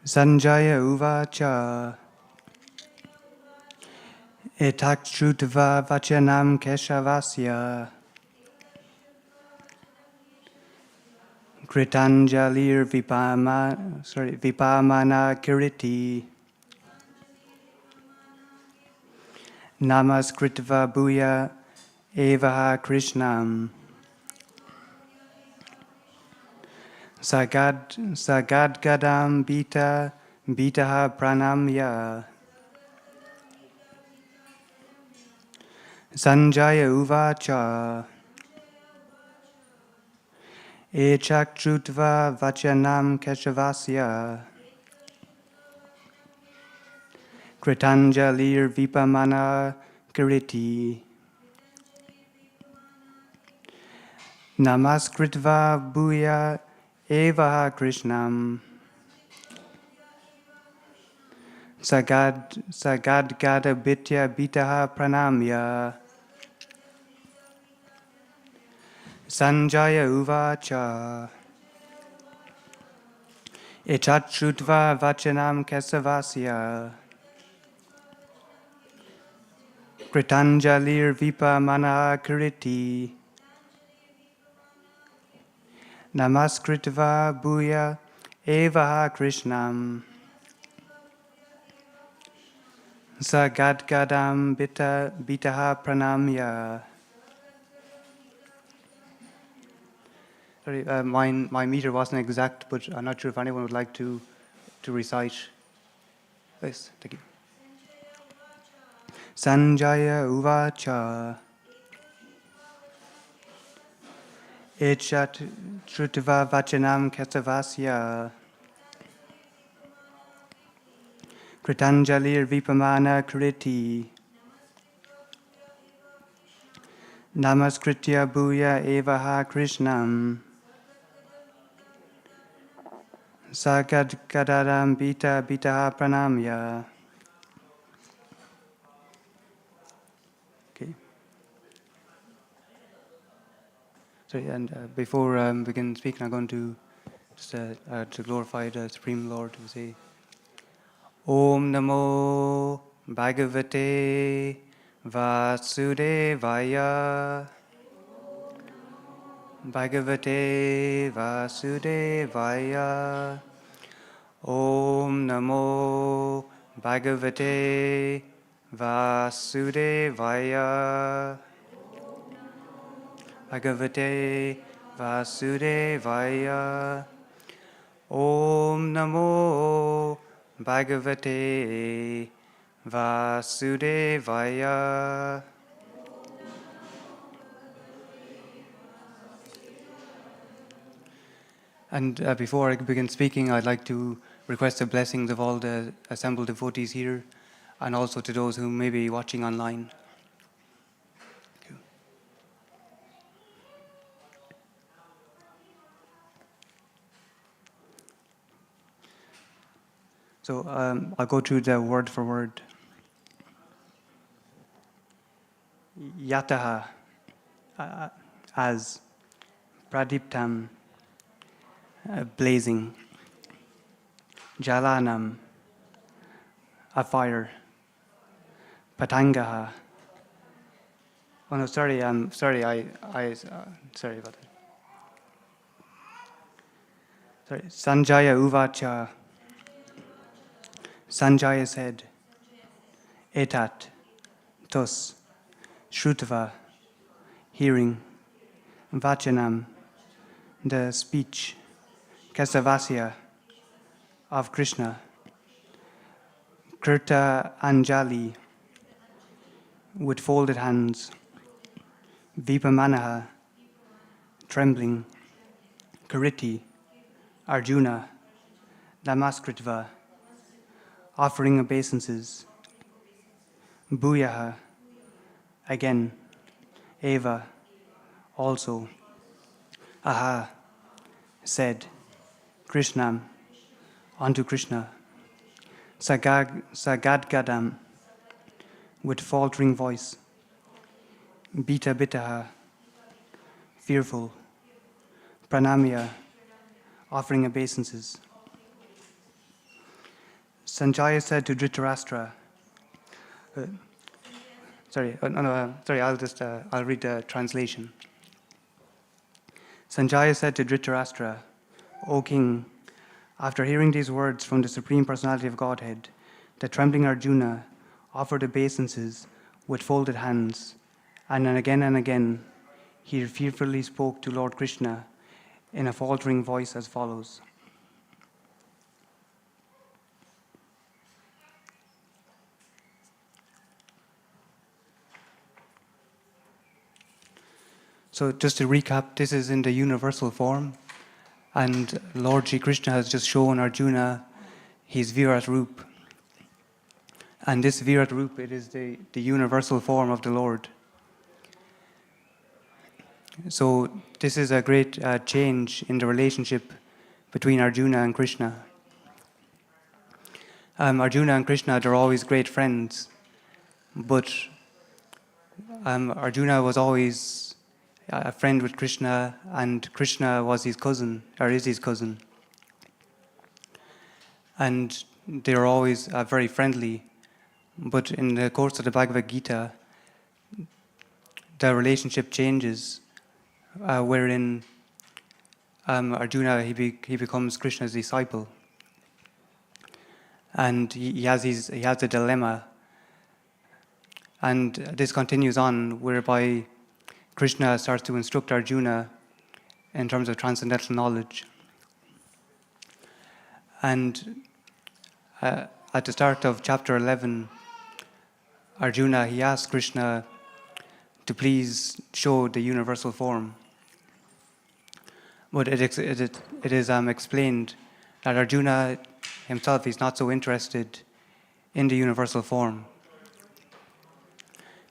Sanjaya Uvacha Etakshutva Vachanam Keshavasya Kritanjalir Vipamana Kiriti Namaskritva Bhuya Evaha Krishnam Sagadgadam Bitaha Pranamya Sanjaya Uvacha Echaktrutva Vachanam Keshavasya Kritanjalir Vipamana Kiriti Namaskritva Bhuya Evaha Krishnam Sagadgada Bitya Bitaha Pranamya Sanjaya Uvacha Echatshutva Vachanam Kesavasya Kritanjalir Vipamana Kiriti Namaskritva Bhuya Evaha Krishnam Sagadgadam Bitaha Pranamya Sorry, my meter wasn't exact, but I'm not sure if anyone would like to recite this. Thank you. Sanjaya Uvacha Echat Shrutva Vachanam Kesavasya Kritanjalir Vipamana Kriti Namaskritya Bhuya Evaha Krishnam Sagad Gadaram Bita Bitaha Pranamya. Okay. Sorry, and before we begin speaking, I'm going to just to glorify the Supreme Lord, to say Om Namo Bhagavate Vasudevaya. Bhagavate Vasudevaya. Om Namo Bhagavate Vasudevaya. Bhagavate Vasudevaya. Om Namo Bhagavate Vasudevaya. And before I begin speaking, I'd like to request the blessings of all the assembled devotees here, and also to those who may be watching online. Thank you. So I'll go through the word for word. Yataha, as pradiptam, blazing, jalanam, a fire, patangaha. Oh no, sorry, sorry about that. Sorry, Sanjaya uvacha. Sanjaya said, etat, tos, shrutva, hearing, vachanam, the speech, Kesavasya, of Krishna, Kirta Anjali, with folded hands, Vipamanaha, trembling, Kariti, Arjuna, Namaskritva, offering obeisances, Bhuyaha, again, Eva, also, Aha, said, Krishnam, unto Krishna, Sagadgadam, with faltering voice, Bita Bitaha, fearful, Pranamya, offering obeisances. Sanjaya said to Dhritarashtra, sorry, I'll read the translation. Sanjaya said to Dhritarashtra, O king, after hearing these words from the Supreme Personality of Godhead, the trembling Arjuna offered obeisances with folded hands, and again he fearfully spoke to Lord Krishna in a faltering voice as follows. So just to recap, this is in the universal form, and Lord Sri Krishna has just shown Arjuna his Virat Roop. And this Virat Roop, it is the universal form of the Lord. So this is a great change in the relationship between Arjuna and Krishna. Arjuna and Krishna, they're always great friends, but Arjuna was always a friend with Krishna, and Krishna was his cousin, or is his cousin. And they were always very friendly. But in the course of the Bhagavad-gita, the relationship changes, wherein Arjuna, he becomes Krishna's disciple. And he has a dilemma. And this continues on, whereby Krishna starts to instruct Arjuna in terms of transcendental knowledge. And at the start of chapter 11, Arjuna, he asked Krishna to please show the universal form. But it is explained that Arjuna himself is not so interested in the universal form,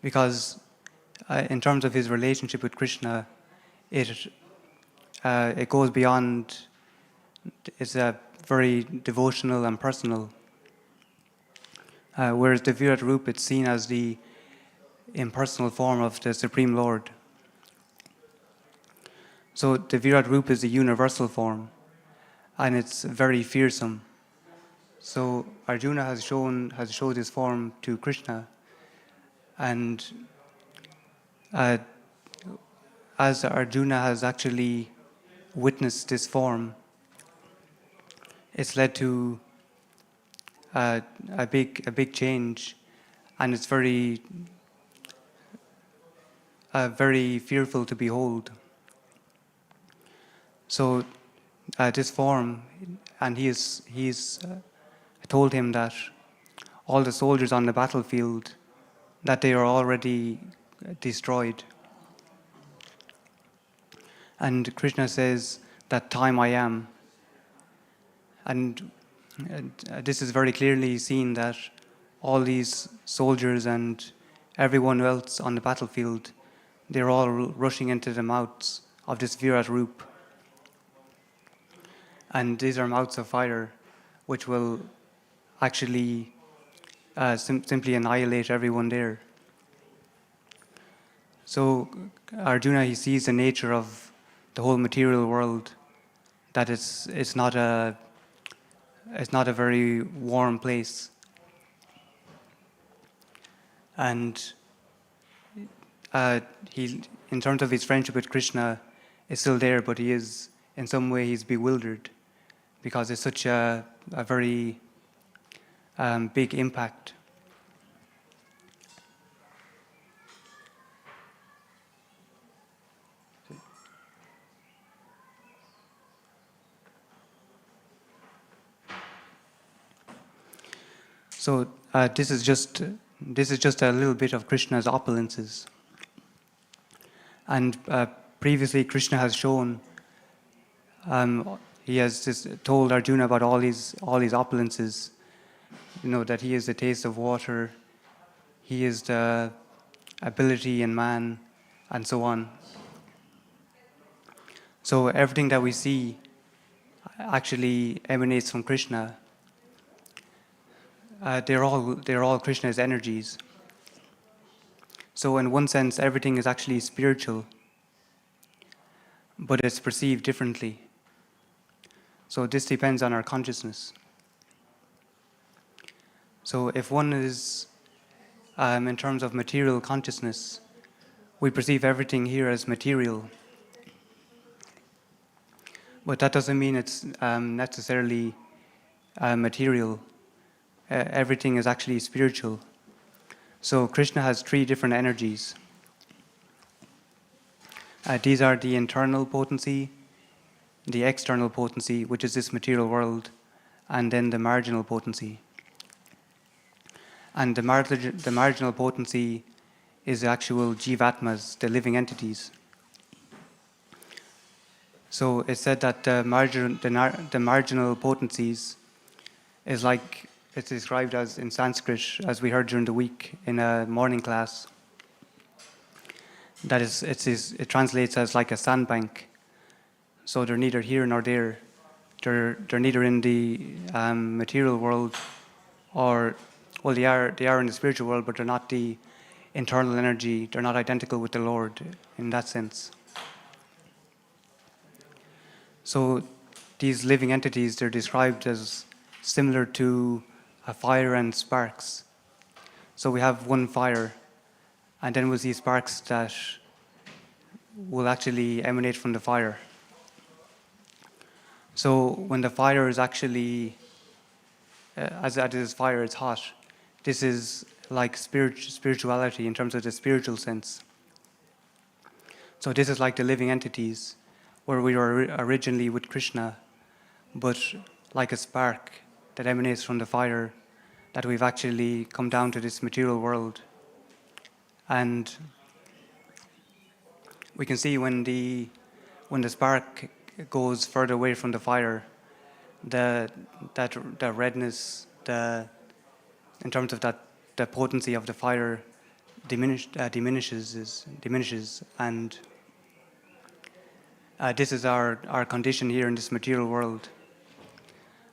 because in terms of his relationship with Krishna, it goes beyond, it's very devotional and personal. Whereas the Virat Rupa, it's seen as the impersonal form of the Supreme Lord. So the Virat Rupa is the universal form, and it's very fearsome. So Arjuna has showed his form to Krishna, and as Arjuna has actually witnessed this form, it's led to a big change, and it's very fearful to behold. So this form, and he's told him that all the soldiers on the battlefield, that they are already destroyed. And Krishna says that time I am. And this is very clearly seen that all these soldiers and everyone else on the battlefield, they're all rushing into the mouths of this Virat Rupa. And these are mouths of fire, which will actually simply annihilate everyone there. So Arjuna, he sees the nature of the whole material world, that it's not a very warm place. And he, in terms of his friendship with Krishna, is still there, but he is, in some way, he's bewildered, because it's such a very big impact. So this is just a little bit of Krishna's opulences. And previously, Krishna has shown, he has just told Arjuna about all his opulences. That he is the taste of water, he is the ability in man, and so on. So everything that we see actually emanates from Krishna. They're all Krishna's energies. So in one sense, everything is actually spiritual, but it's perceived differently. So this depends on our consciousness. So if one is, in terms of material consciousness, we perceive everything here as material. But that doesn't mean it's necessarily material. Everything is actually spiritual. So Krishna has 3 different energies. These are the internal potency, the external potency, which is this material world, and then the marginal potency. And the marginal potency is the actual jivatmas, the living entities. So it's said that the marginal potencies is like, it's described as, in Sanskrit, as we heard during the week in a morning class, that it translates as like a sandbank. So they're neither here nor there. They're neither in the material world, or, well, they are in the spiritual world, but they're not the internal energy. They're not identical with the Lord in that sense. So these living entities, they're described as similar to a fire and sparks. So we have one fire, and then we'll see sparks that will actually emanate from the fire. So when the fire is actually, as it is fire, it's hot. This is like spirituality in terms of the spiritual sense. So this is like the living entities. where we were originally with Krishna, but like a spark that emanates from the fire, that we've actually come down to this material world. And we can see when the spark goes further away from the fire, the redness, in terms of the potency of the fire diminishes, and this is our condition here in this material world.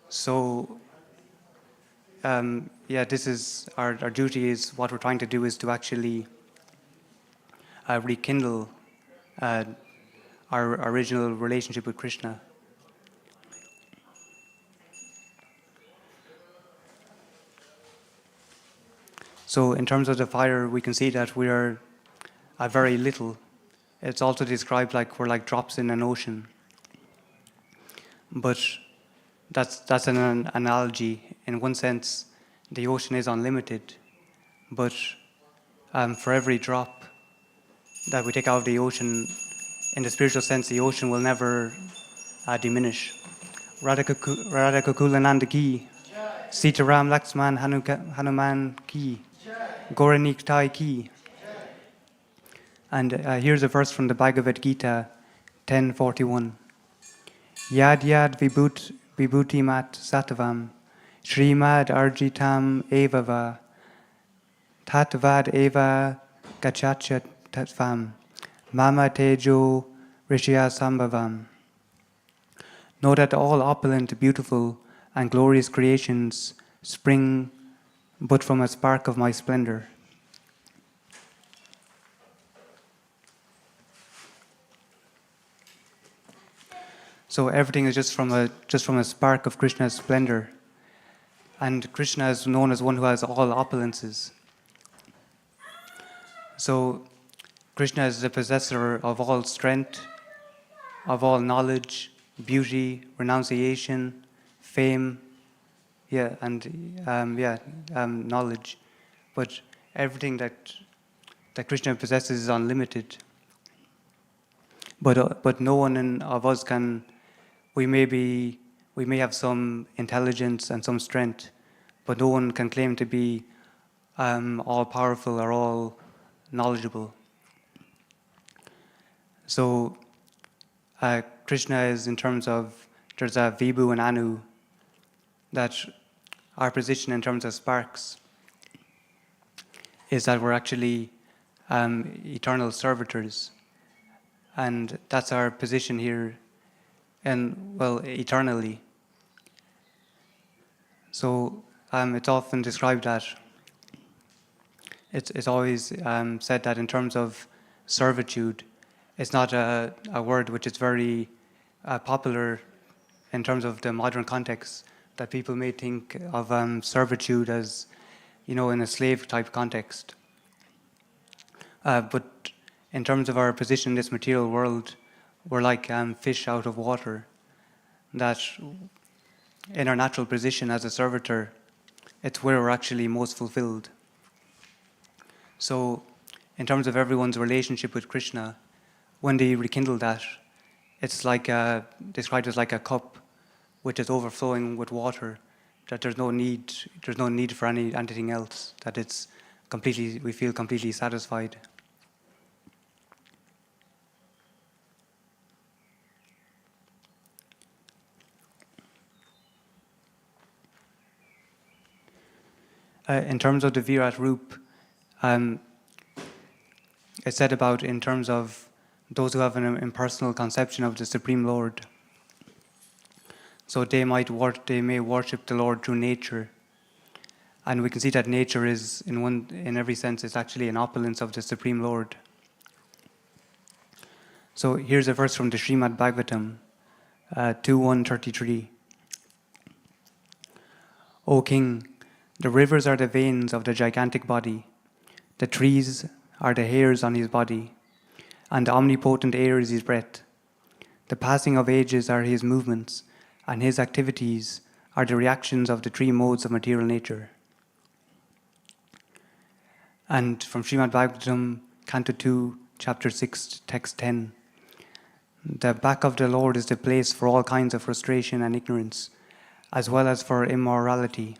So this is our duty. Is what we're trying to do is to actually rekindle our original relationship with Krishna. So in terms of the fire, we can see that we are very little. It's also described like we're like drops in an ocean. But that's an analogy. In one sense, the ocean is unlimited, but for every drop that we take out of the ocean, in the spiritual sense, the ocean will never diminish. Radha Kukulananda ki, Sita Ram Laxman Hanuman ki, Gauranik Tai ki. And here's a verse from the Bhagavad-gita 10:41. Yad yad vibhuti mat satavam, Srimad arjitam evava, tatvad eva gachacha tatvam, mama tejo rishya sambhavam. Know that all opulent, beautiful, and glorious creations spring but from a spark of my splendor. So everything is just from a spark of Krishna's splendor. And Krishna is known as one who has all opulences. So Krishna is the possessor of all strength, of all knowledge, beauty, renunciation, fame, knowledge. But everything that Krishna possesses is unlimited. But no one of us can. We may have some intelligence and some strength, but no one can claim to be all powerful or all knowledgeable. So Krishna is in terms of, there's a Vibhu and Anu, that our position in terms of sparks is that we're actually eternal servitors. And that's our position here, eternally. So it's often described that, it's always said that in terms of servitude, it's not a word which is very popular in terms of the modern context, that people may think of servitude as, in a slave type context. But in terms of our position in this material world, we're like fish out of water, that in our natural position as a servitor, it's where we're actually most fulfilled. So in terms of everyone's relationship with Krishna, when they rekindle that, it's like described as like a cup which is overflowing with water, that there's no need for anything else, that we feel completely satisfied. In terms of the Virat Roop, it's said about in terms of those who have an impersonal conception of the Supreme Lord. So they may worship the Lord through nature, and we can see that nature is in every sense is actually an opulence of the Supreme Lord. So here's a verse from the Srimad Bhagavatam 2:133. O King, the rivers are the veins of the gigantic body, the trees are the hairs on his body, and the omnipotent air is his breath. The passing of ages are his movements, and his activities are the reactions of the three modes of material nature. And from Srimad Bhagavatam, Canto 2, Chapter 6, Text 10, The back of the Lord is the place for all kinds of frustration and ignorance, as well as for immorality.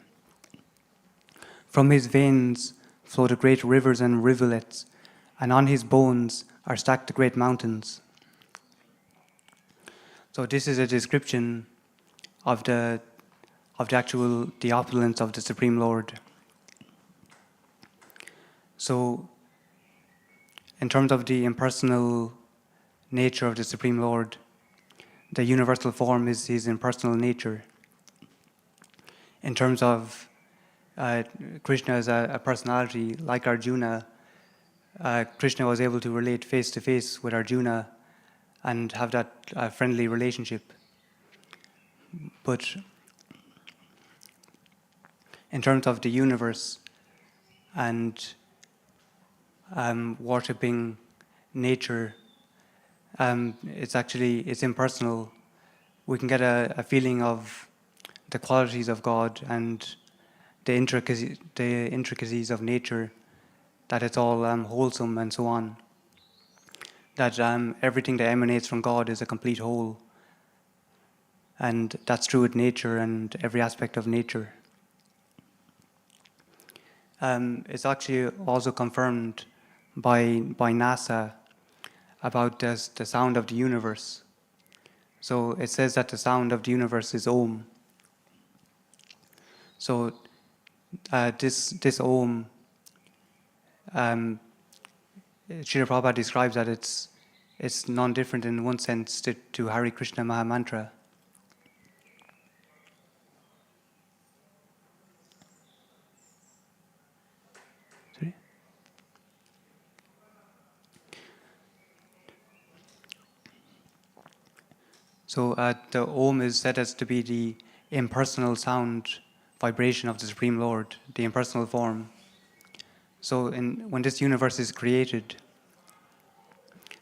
From his veins flow the great rivers and rivulets, and on his bones are stacked the great mountains. So this is a description of the opulence of the Supreme Lord. So, in terms of the impersonal nature of the Supreme Lord, the universal form is his impersonal nature. In terms of Krishna as a personality, like Arjuna, Krishna was able to relate face to face with Arjuna and have that friendly relationship. But in terms of the universe and worshipping nature, it's impersonal. We can get a feeling of the qualities of God and the intricacies of nature, that it's all wholesome and so on. That everything that emanates from God is a complete whole. And that's true with nature and every aspect of nature. It's actually also confirmed by NASA about the sound of the universe. So it says that the sound of the universe is Om. So this Om, Srila Prabhupada describes that it's non-different in one sense to Hare Krishna Mahamantra. Sorry? So the Om is said as to be the impersonal sound vibration of the Supreme Lord, the impersonal form. So when this universe is created,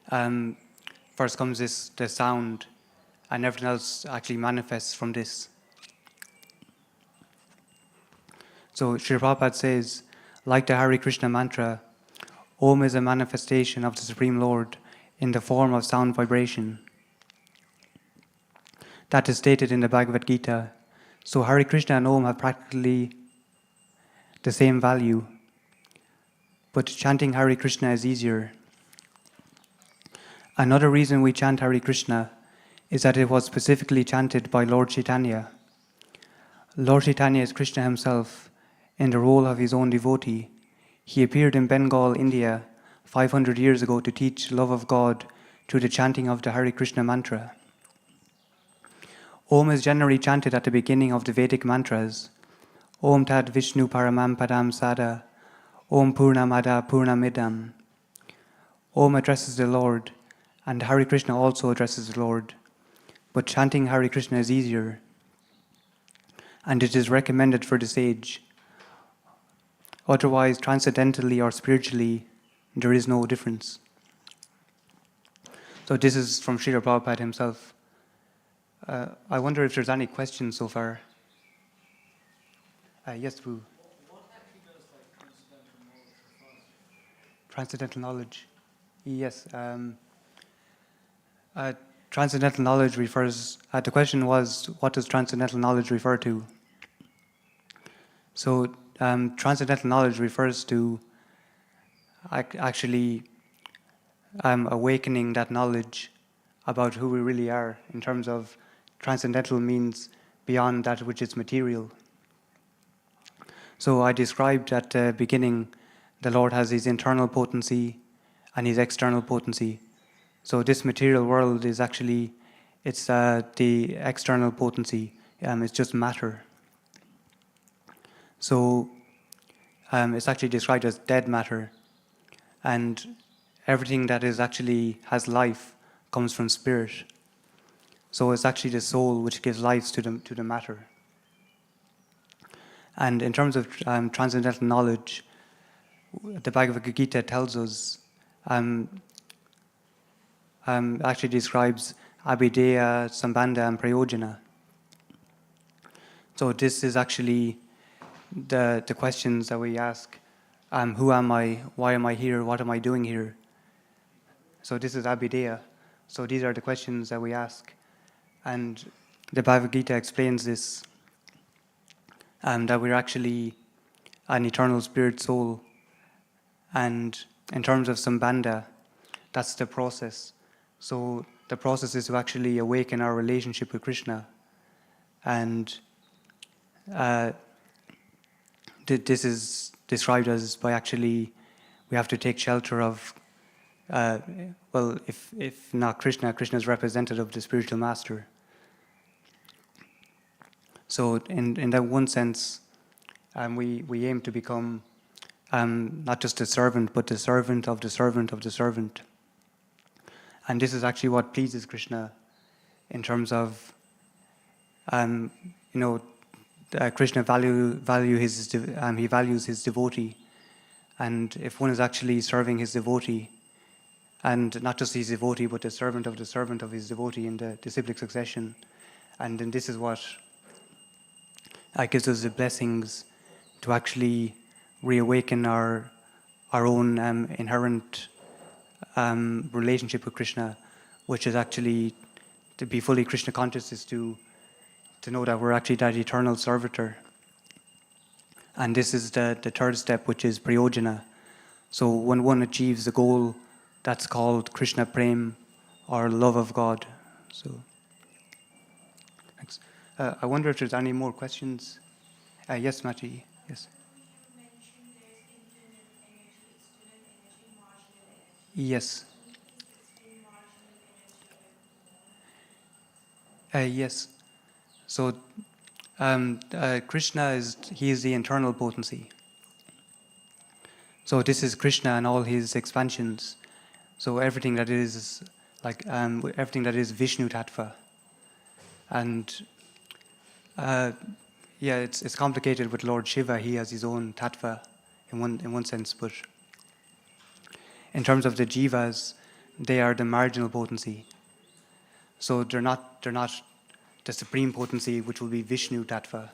first comes the sound, and everything else actually manifests from this. So Srila Prabhupada says, like the Hare Krishna mantra, Om is a manifestation of the Supreme Lord in the form of sound vibration. That is stated in the Bhagavad-gita. So Hare Krishna and Om have practically the same value, but chanting Hare Krishna is easier. Another reason we chant Hare Krishna is that it was specifically chanted by Lord Chaitanya. Lord Chaitanya is Krishna himself in the role of his own devotee. He appeared in Bengal, India, 500 years ago to teach love of God through the chanting of the Hare Krishna mantra. Om is generally chanted at the beginning of the Vedic mantras. Om Tad Vishnu Paramam Padam Sada, Om Purnamada Purnamidam. Om addresses the Lord, and Hare Krishna also addresses the Lord. But chanting Hare Krishna is easier, and it is recommended for the sage. Otherwise, transcendentally or spiritually, there is no difference. So this is from Srila Prabhupada himself. I wonder if there's any questions so far. Yes, Boo. What actually does transcendental knowledge refer to? Transcendental knowledge? Yes. Transcendental knowledge refers... the question was, what does transcendental knowledge refer to? So, transcendental knowledge refers to actually awakening that knowledge about who we really are. In terms of transcendental means beyond that which is material. So I described at the beginning, the Lord has his internal potency and his external potency. So this material world is actually, it's the external potency. It's just matter. So it's actually described as dead matter, and everything that is actually has life comes from spirit. So it's actually the soul which gives life to the matter. And in terms of transcendental knowledge, the Bhagavad-gita tells us, actually describes Abhideya, Sambandha, and Prayojana. So this is actually the questions that we ask. Who am I? Why am I here? What am I doing here? So this is Abhideya. So these are the questions that we ask. And the Bhagavad-gita explains this, that we're actually an eternal spirit soul. And in terms of Sambandha, that's the process. So the process is to actually awaken our relationship with Krishna. And this is described as by actually, we have to take shelter of, if not Krishna, Krishna's representative, the spiritual master. So in that one sense, we aim to become not just a servant, but the servant of the servant of the servant. And this is actually what pleases Krishna in terms of, Krishna he values his devotee. And if one is actually serving his devotee, and not just his devotee, but the servant of his devotee in the disciplic succession, and then this is what gives us the blessings to actually reawaken our own inherent relationship with Krishna, which is actually to be fully Krishna conscious, is to know that we're actually that eternal servitor. And this is the third step, which is prayojana. So when one achieves the goal, that's called Krishna Prem, or love of God. So, thanks. I wonder if there's any more questions. Yes, Mati. Yes. You mentioned there's internal energy, external energy, marginal energy. Yes. Can you please explain marginal energy a bit more? Yes. So Krishna is the internal potency. So this is Krishna and all his expansions. So everything that is Vishnu Tattva. And it's complicated with Lord Shiva. He has his own Tattva in one sense, but in terms of the jivas, they are the marginal potency. So they're not the supreme potency, which will be Vishnu Tattva.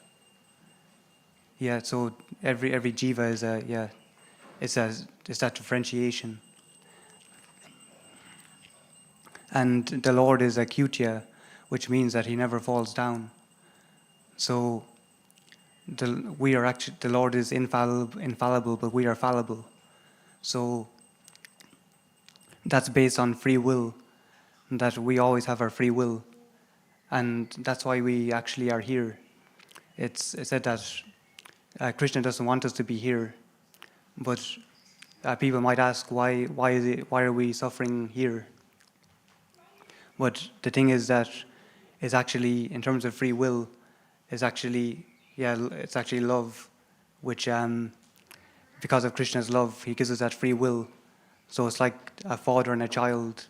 Yeah, so every jiva is that differentiation. And the Lord is Akutya, which means that he never falls down. So the Lord is infallible, but we are fallible. So that's based on free will, that we always have our free will. And that's why we actually are here. It's said that Krishna doesn't want us to be here, but people might ask, why are we suffering here? But the thing is that it's actually, in terms of free will, it's actually love, which because of Krishna's love, he gives us that free will. So it's like a father and a child.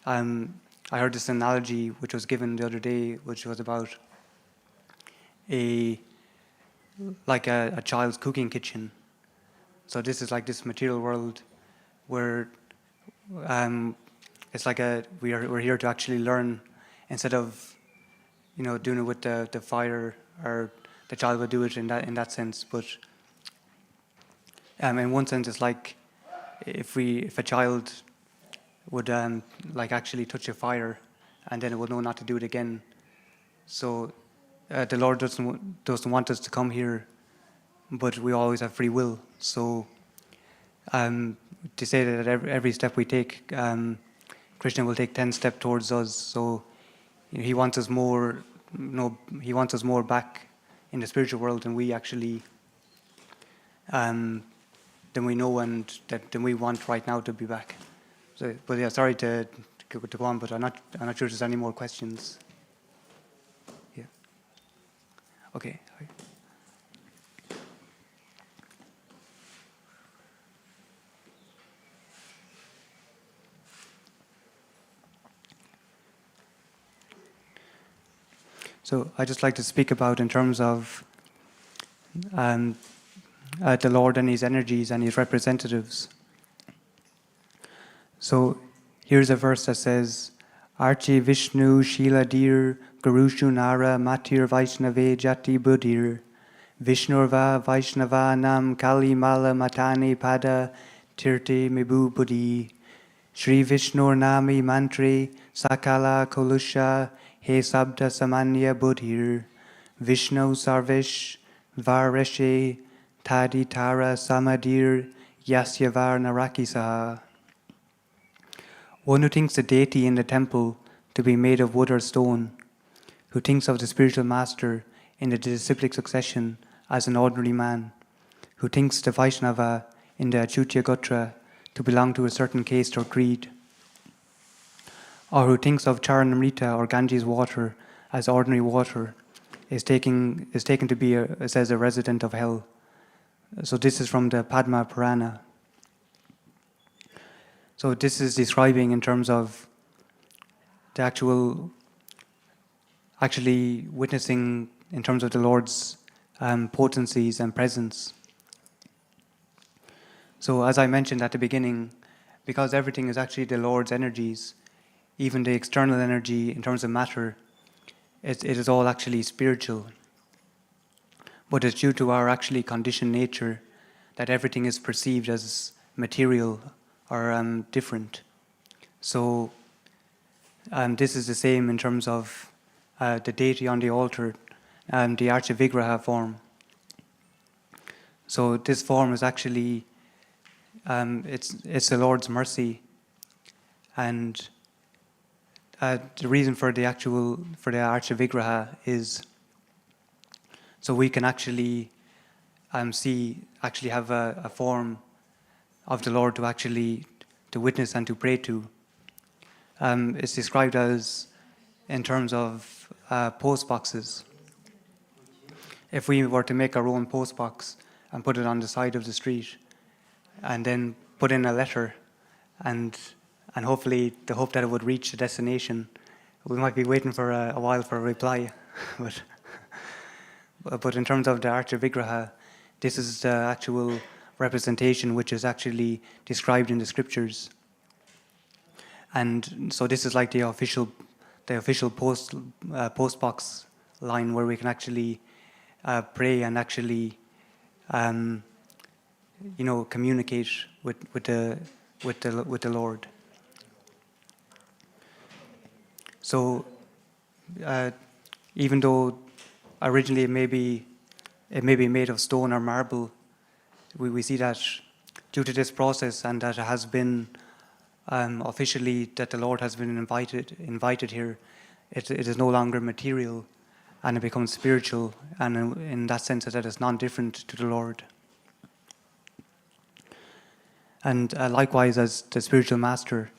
I heard this analogy which was given the other day, which was about a child's cooking kitchen. So this is like this material world where it's like we're here to actually learn, instead of doing it with the fire, or the child would do it in that sense. But in one sense, it's like if a child would actually touch a fire, and then it would know not to do it again. So the Lord doesn't want us to come here, but we always have free will. So to say that every step we take, Krishna will take 10 steps towards us. So he wants us more. He wants us more back in the spiritual world than we actually than we know and than we want right now to be back. So, but yeah, sorry to go on, but I'm not sure if there's any more questions. Yeah. Okay. So I just like to speak about in terms of the Lord and his energies and his representatives. So here's a verse that says, Arche Vishnu Shiladir Gurushu Nara Matir Vaishnave Jati Buddhir Vishnurva Vaishnava Nam Kali Mala Matane Pada Tirte Mibu Buddhi Shri Vishnur Nami Mantri Sakala Kolusha He Sabda Samanya Buddhir Vishnu Sarvish Vareshe Tadi Tara Samadir Yasyavar Narakisa. One who thinks the deity in the temple to be made of wood or stone, who thinks of the spiritual master in the disciplic succession as an ordinary man, who thinks the Vaishnava in the Achutya Gotra to belong to a certain caste or creed, or who thinks of Charanamrita or Ganges water as ordinary water, is taken to be, it says, a resident of hell. So this is from the Padma Purana. So this is describing in terms of the actually witnessing in terms of the Lord's potencies and presence. So as I mentioned at the beginning, because everything is actually the Lord's energies, even the external energy in terms of matter, it is all actually spiritual. But it's due to our actually conditioned nature that everything is perceived as material or different. So this is the same in terms of the deity on the altar, the Archavigraha form. So this form is actually, it's the Lord's mercy, and the reason for the Archavigraha is so we can actually have a form of the Lord to witness and to pray to. It's described as in terms of post boxes. If we were to make our own post box and put it on the side of the street, and then put in a letter, and hopefully the hope that it would reach the destination, we might be waiting for a while for a reply. But in terms of the Archavigraha, this is the actual representation which is actually described in the scriptures. And so this is like the official post box line where we can actually pray and actually communicate with the Lord. So even though originally it may be made of stone or marble, we see that due to this process and that it has been officially that the Lord has been invited here, it is no longer material and it becomes spiritual, and in that sense that it's non-different to the Lord. And likewise as the spiritual master,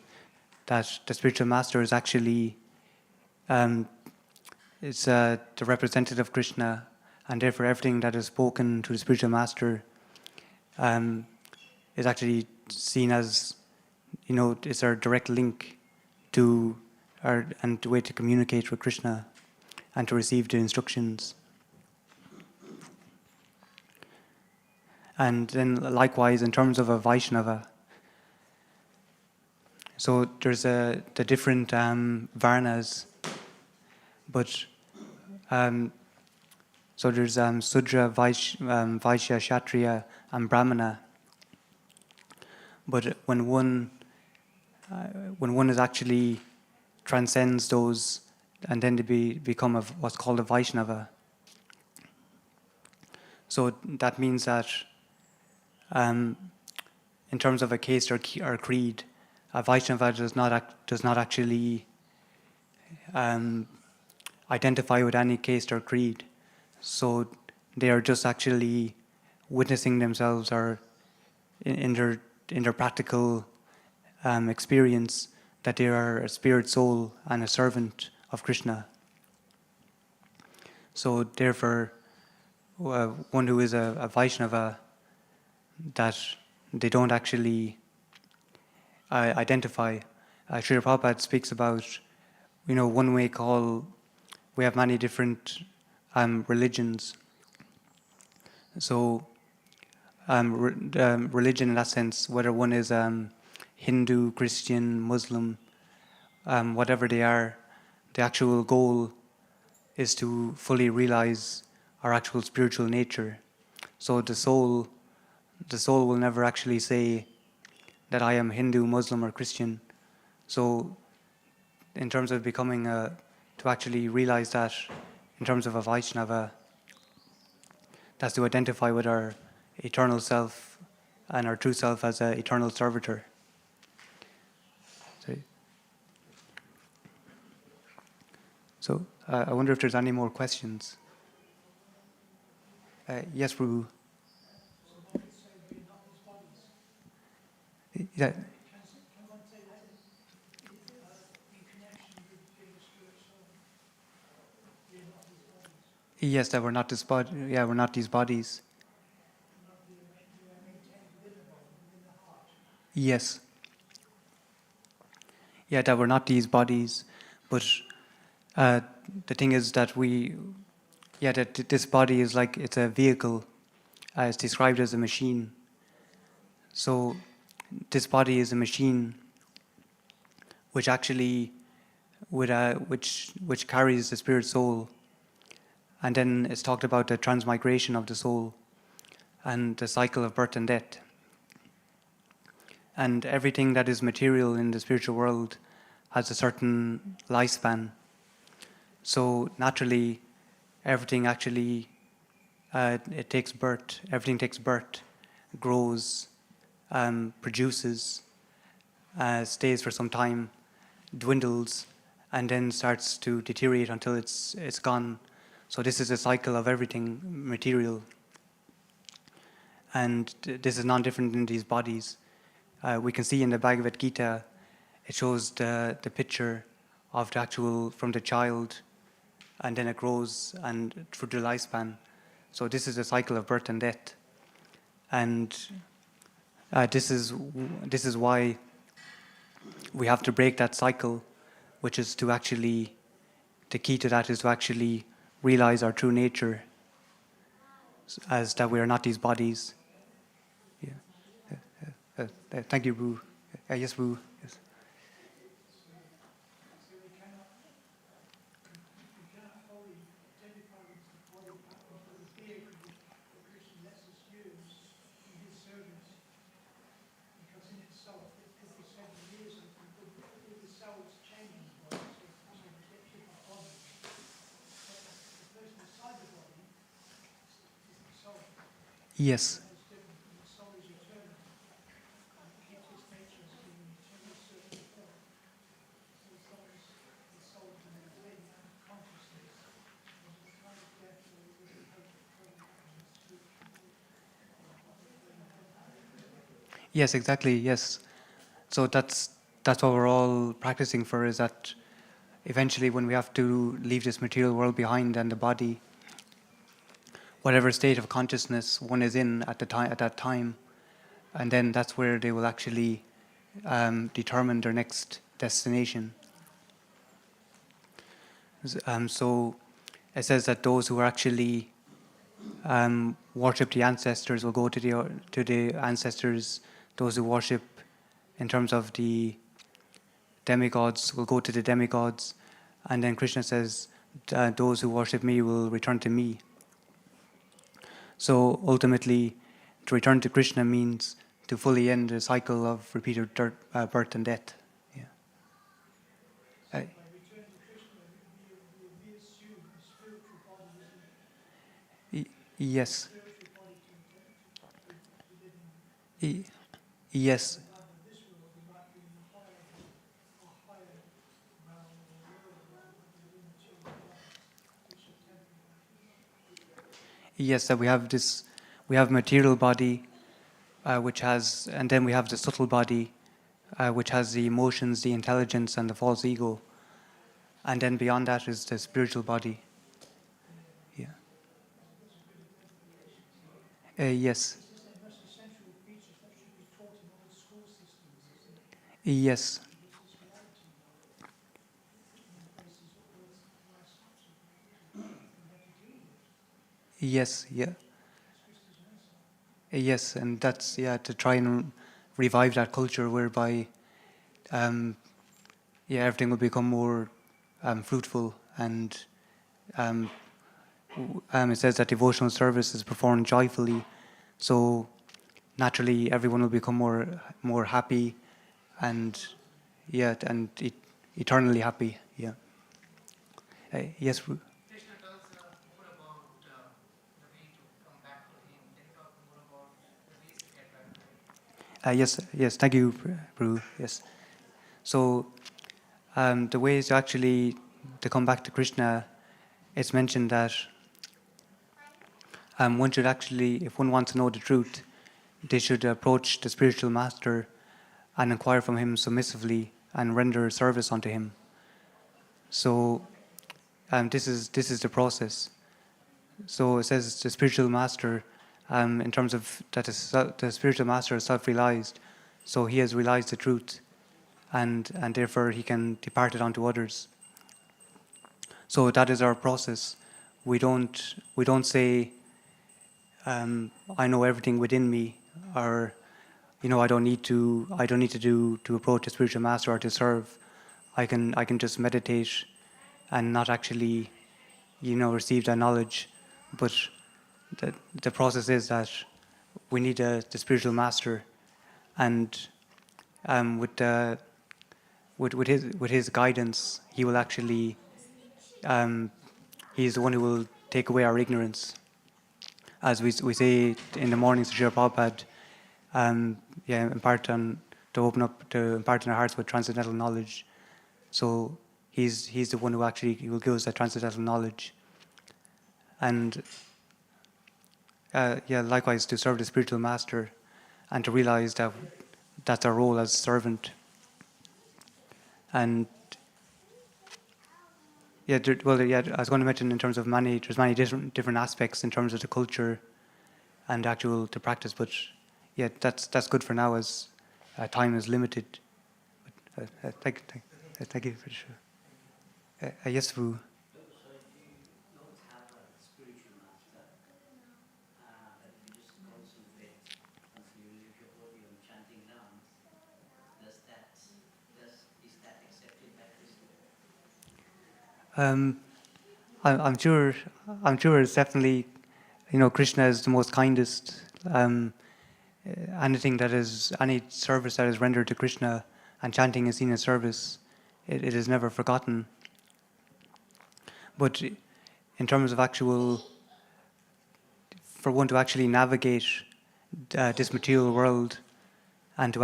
that the spiritual master is actually it's the representative of Krishna, and therefore everything that is spoken to the spiritual master is actually seen as, it's our direct link to and the way to communicate with Krishna and to receive the instructions. And then likewise in terms of a Vaishnava, so there's the different varnas, but so there's Sudra, Vaishya, Kshatriya, and Brahmana. But when one is actually transcends those, and then to become what's called a Vaishnava. So that means that in terms of a caste or creed, a Vaishnava does not actually identify with any caste or creed. So they are just actually witnessing themselves, or in their practical experience, that they are a spirit soul and a servant of Krishna. So therefore, one who is a Vaishnava, that they don't actually identify. Srila Prabhupada speaks about, one way we have many different religions. So religion in that sense, whether one is Hindu, Christian, Muslim, whatever they are, the actual goal is to fully realize our actual spiritual nature. So the soul will never actually say that I am Hindu, Muslim, or Christian, So, in terms of becoming to actually realize that, in terms of a Vaishnava, that's to identify with our eternal self and our true self as an eternal servitor. So, I wonder if there's any more questions. Yes, Prabhu. Yeah. Yes, that we're not this body. Yeah, we're not these bodies. Yes. Yeah, that we're not these bodies, but the thing is that that this body is like, it's a vehicle. It's described as a machine. So this body is a machine which actually which carries the spirit soul. And then it's talked about the transmigration of the soul and the cycle of birth and death. And everything that is material in the spiritual world has a certain lifespan. So naturally, everything actually, it takes birth. Everything takes birth, grows, produces, stays for some time, dwindles, and then starts to deteriorate until it's gone. So this is a cycle of everything material. And this is not different in these bodies. We can see in the Bhagavad-gita, it shows the picture of the actual, from the child, and then it grows and through the lifespan. So this is a cycle of birth and death. And this is why we have to break that cycle, which is to actually, the key to that is to actually realize our true nature, as that we are not these bodies. Yeah. Thank you, Boo. Yes, Boo. Yes. Yes. Yes, exactly. Yes. So that's what we're all practicing for, is that eventually when we have to leave this material world behind and the body, whatever state of consciousness one is in at that time, and then that's where they will actually determine their next destination. So it says that those who are actually worship the ancestors will go to the ancestors. Those who worship in terms of the demigods will go to the demigods, and then Krishna says, those who worship me will return to me. So ultimately, to return to Krishna means to fully end the cycle of repeated birth and death. Yeah. Yes. Yes. Yes, that we have material body, which has, and then we have the subtle body, which has the emotions, the intelligence, and the false ego, and then beyond that is the spiritual body. Yeah. Yes. Yes. Yes. Yeah. Yes, and that's to try and revive that culture whereby, everything will become more fruitful, and it says that devotional service is performed joyfully, so naturally everyone will become more happy, and yeah, and eternally happy. Yeah. Yes. Krishna tells more about the way to come back to him. Can you talk more about the ways to get back to him? Yes. Thank you, Prabhu. Yes. So the ways to actually to come back to Krishna, it's mentioned that one should actually, if one wants to know the truth, they should approach the spiritual master and inquire from him submissively and render service unto him. So this is the process. So it says the spiritual master, in terms of that is the spiritual master is self-realized, so he has realized the truth, and therefore he can depart it onto others. So that is our process. We don't say, I know everything within me, or I don't need to do to approach a spiritual master or to serve. I can just meditate and not actually receive that knowledge. But the process is that we need the spiritual master, and with his guidance, he will actually he's the one who will take away our ignorance. As we say in the mornings to Srila Prabhupada, impart in our hearts with transcendental knowledge. So he's the one who actually will give us that transcendental knowledge. And likewise to serve the spiritual master and to realize that that's our role as servant. And I was going to mention in terms of there's many different aspects in terms of the culture and the practice, but that's good for now as time is limited. But, thank you for sure. Yes, Vu. So if you don't have a spiritual master, but you just concentrate until you leave your body on chanting rounds, is that accepted by Krishna? I'm sure it's definitely, Krishna is the most kindest. Any service that is rendered to Krishna and chanting is seen as service, it is never forgotten. But in terms of for one to actually navigate this material world and to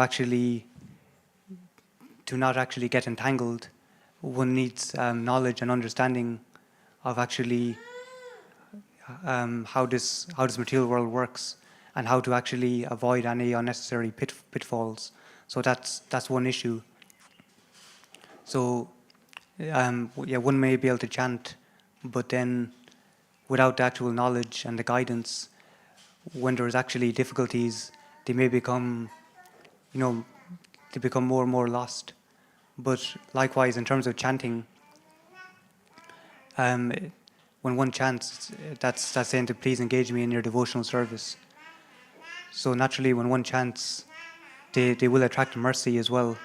not actually get entangled, one needs knowledge and understanding of how this material world works and how to actually avoid any unnecessary pitfalls. So that's one issue. So one may be able to chant, but then without the actual knowledge and the guidance, when there's actually difficulties, they may become more and more lost. But likewise, in terms of chanting, when one chants, that's saying to please engage me in your devotional service. So naturally, when one chants, they will attract mercy as well.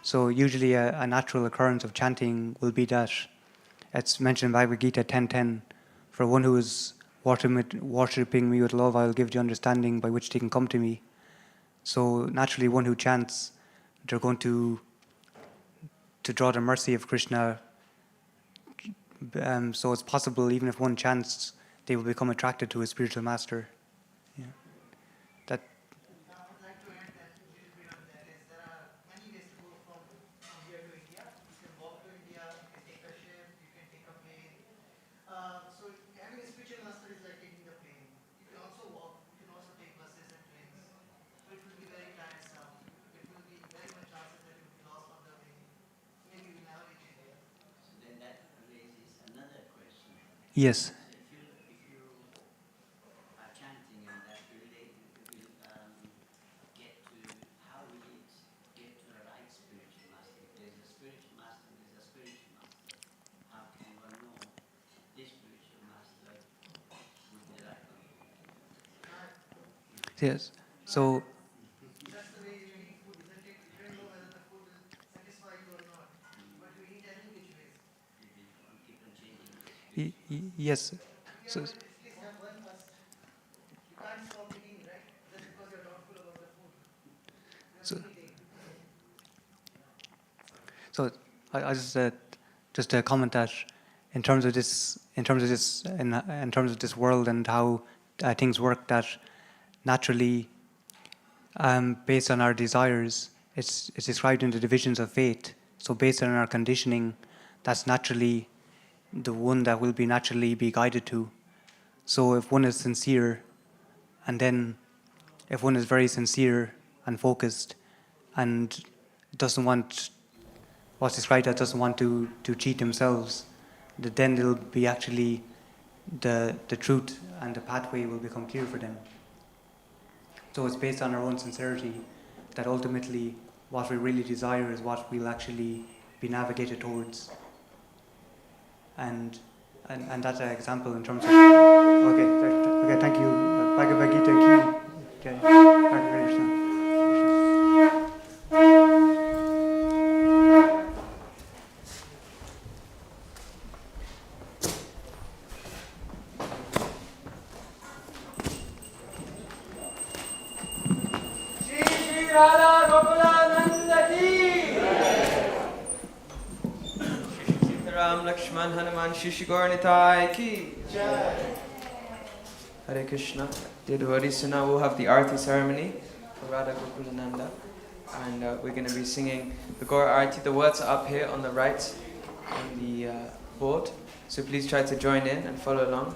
So usually a natural occurrence of chanting will be that it's mentioned in Bhagavad-gita 10:10, for one who is worshipping me with love, I will give the understanding by which they can come to me. So naturally, one who chants, they're going to draw the mercy of Krishna. So it's possible, even if one chants, they will become attracted to a spiritual master. Yeah. That. I would like to add that a little bit on that is there are many ways to go from here to India. You can walk to India, you can take a ship, you can take a plane. So having a spiritual master is like taking the plane. You can also walk, you can also take buses and trains. So it will be very tiresome. It will be very much chances that you will be lost on the way. Maybe you will never reach India. So then that raises another question. Yes. So if you are chanting and that will get to, how will it get to the right spiritual master? If there's a spiritual master, there's a spiritual master. How can one know this spiritual master would be the right one? Yes. So. That's the way you eat food, isn't it? You don't know whether the food will satisfy you or not. But you eat any which ways. Keep on changing. Yes. So. At least have one first. You can't stop eating, right? Just because you're doubtful about the food. So. So I just to comment that in terms of this world and how things work, that naturally, based on our desires, it's described in the divisions of fate. So based on our conditioning, that's naturally the one that will be naturally be guided to. So if one is sincere, and then if one is very sincere and focused, and doesn't want what's described as doesn't want to cheat themselves, then it'll be actually the truth and the pathway will become clear for them. So it's based on our own sincerity that ultimately what we really desire is what we'll actually be navigated towards. And that's an example in terms of okay, thank you. Bhagavad-gita ki. Okay. Hare Krishna. Lakshman Hanuman Shishigor Nitai ki Jai. Hare Krishna. Dear devotees, so now we'll have the Arati ceremony for Radha Gokulananda, and we're going to be singing the Gaur Arati. The words are up here on the right on the board, so please try to join in and follow along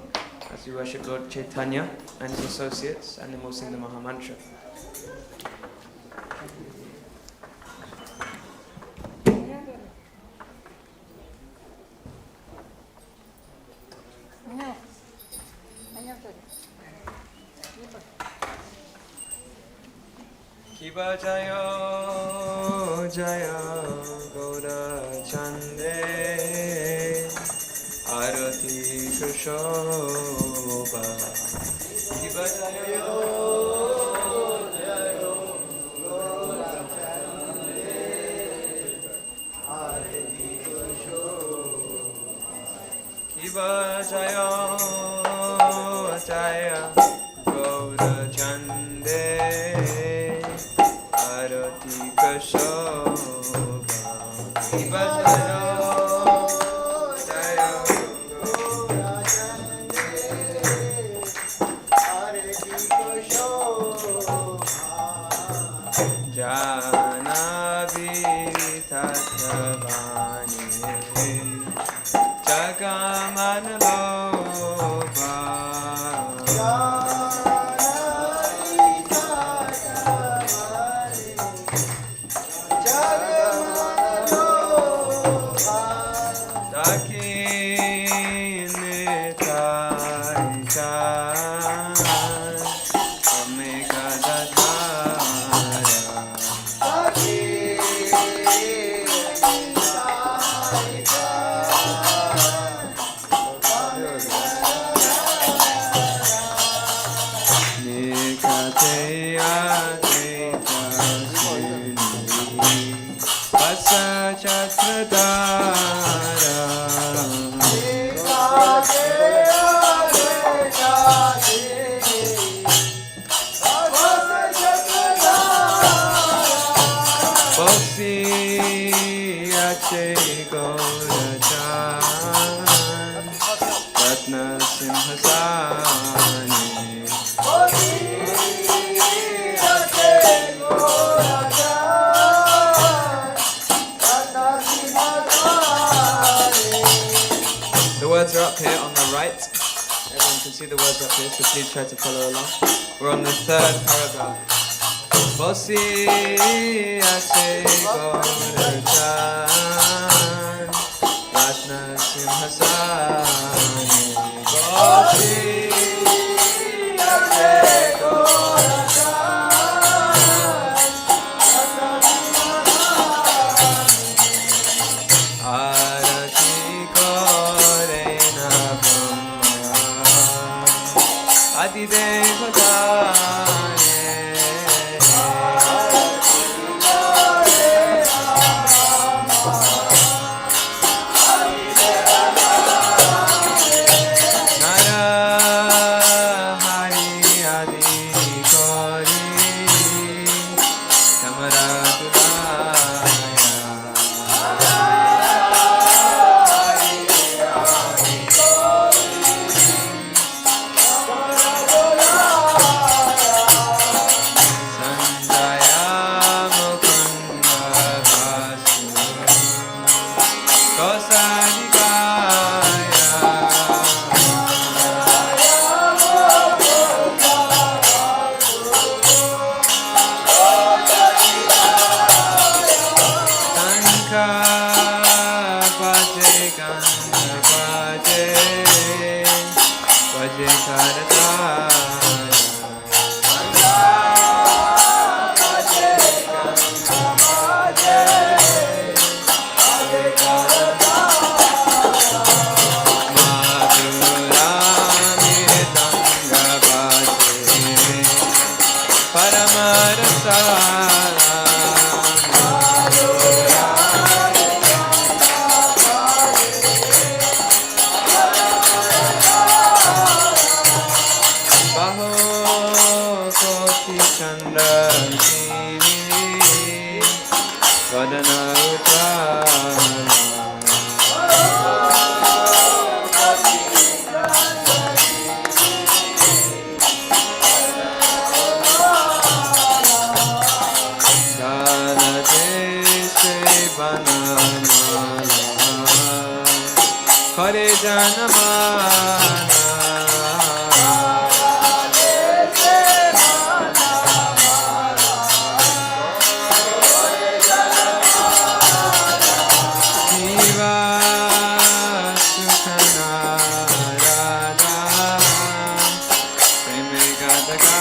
as we worship Lord Chaitanya and his associates, and then we'll sing the Maha Mantra. Kiba Jayo Jaya Gaura Chande Arati Kushoba Kiba Jayo Jaya Gaura Chande Arati Kushoba Kiba Jayo Jaya Gaura Chande Arati Kashoba Kiba Jayo Jaya Gaura Chande Arati Kashoba Jana Vitatavani Jagamanaloba The words are up here on the right. Everyone can see the words up here, so please try to follow along. We're on the third paragraph. Bosi Ache Gaurachan Ratna Simhasani Bosi Ache Gaurachan Ratna Simhasani Arati Korena Brahma Adidevadane Nara Hari Adi Vadana Utara Hare Janamana Shiva Sukhana Radha Premegadaga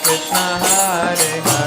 Krishna Hare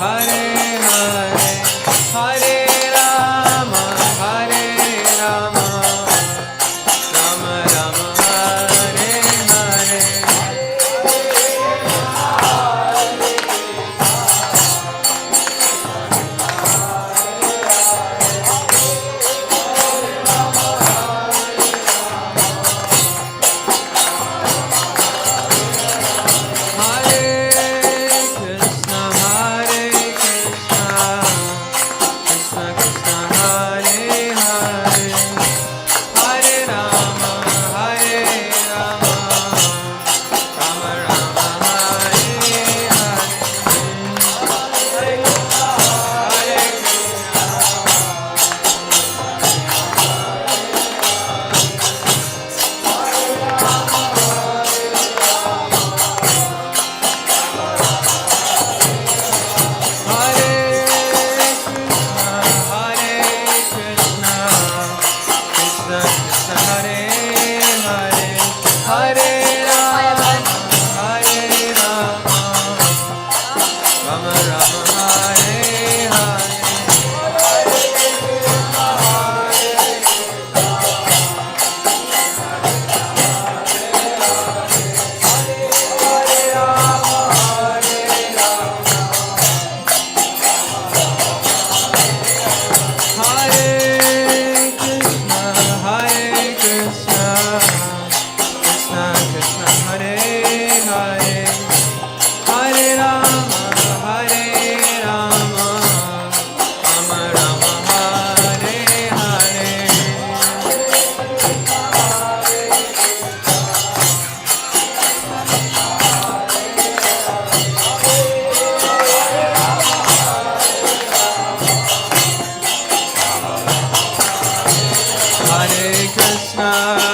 Hare Hare, Hare Rama, Hare Rama, Rama Rama, Hare Hare. Hare Krishna,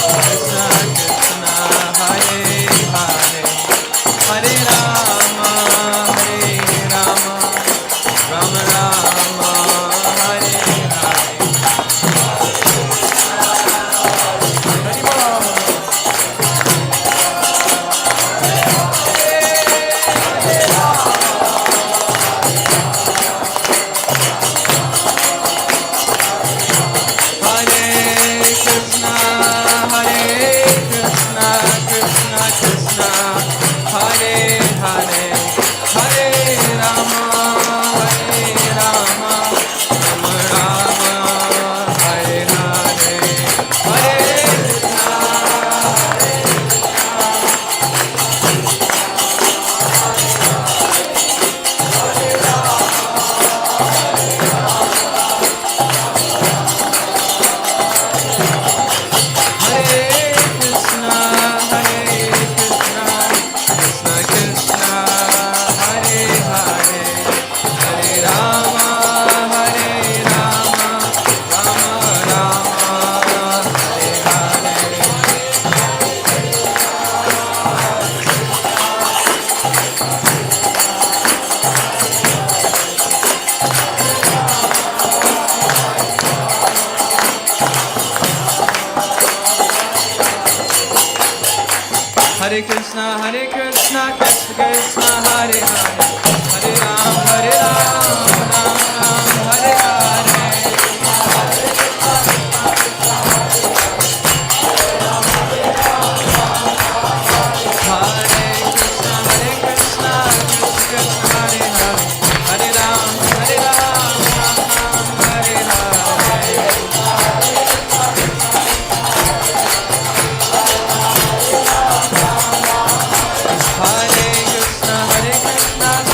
Krishna Krishna, Hare Hare, Hare Ram, Hare Ram, Ram Ram, Hare Hare. Hare Krishna, Krishna Krishna, Hare Hare, Hare Ram, Hare Ram, Ram Ram, Hare Hare. Hare Krishna,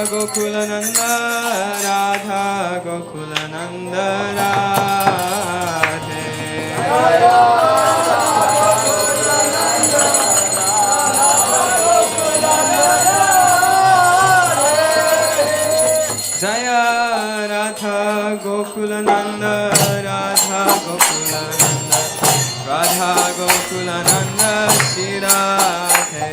Gokulananda, Radha Gokulananda, Radhe. Jaya Radha Gokulananda, Radha Gokulananda, Radha Gokulananda, Shri Radhe.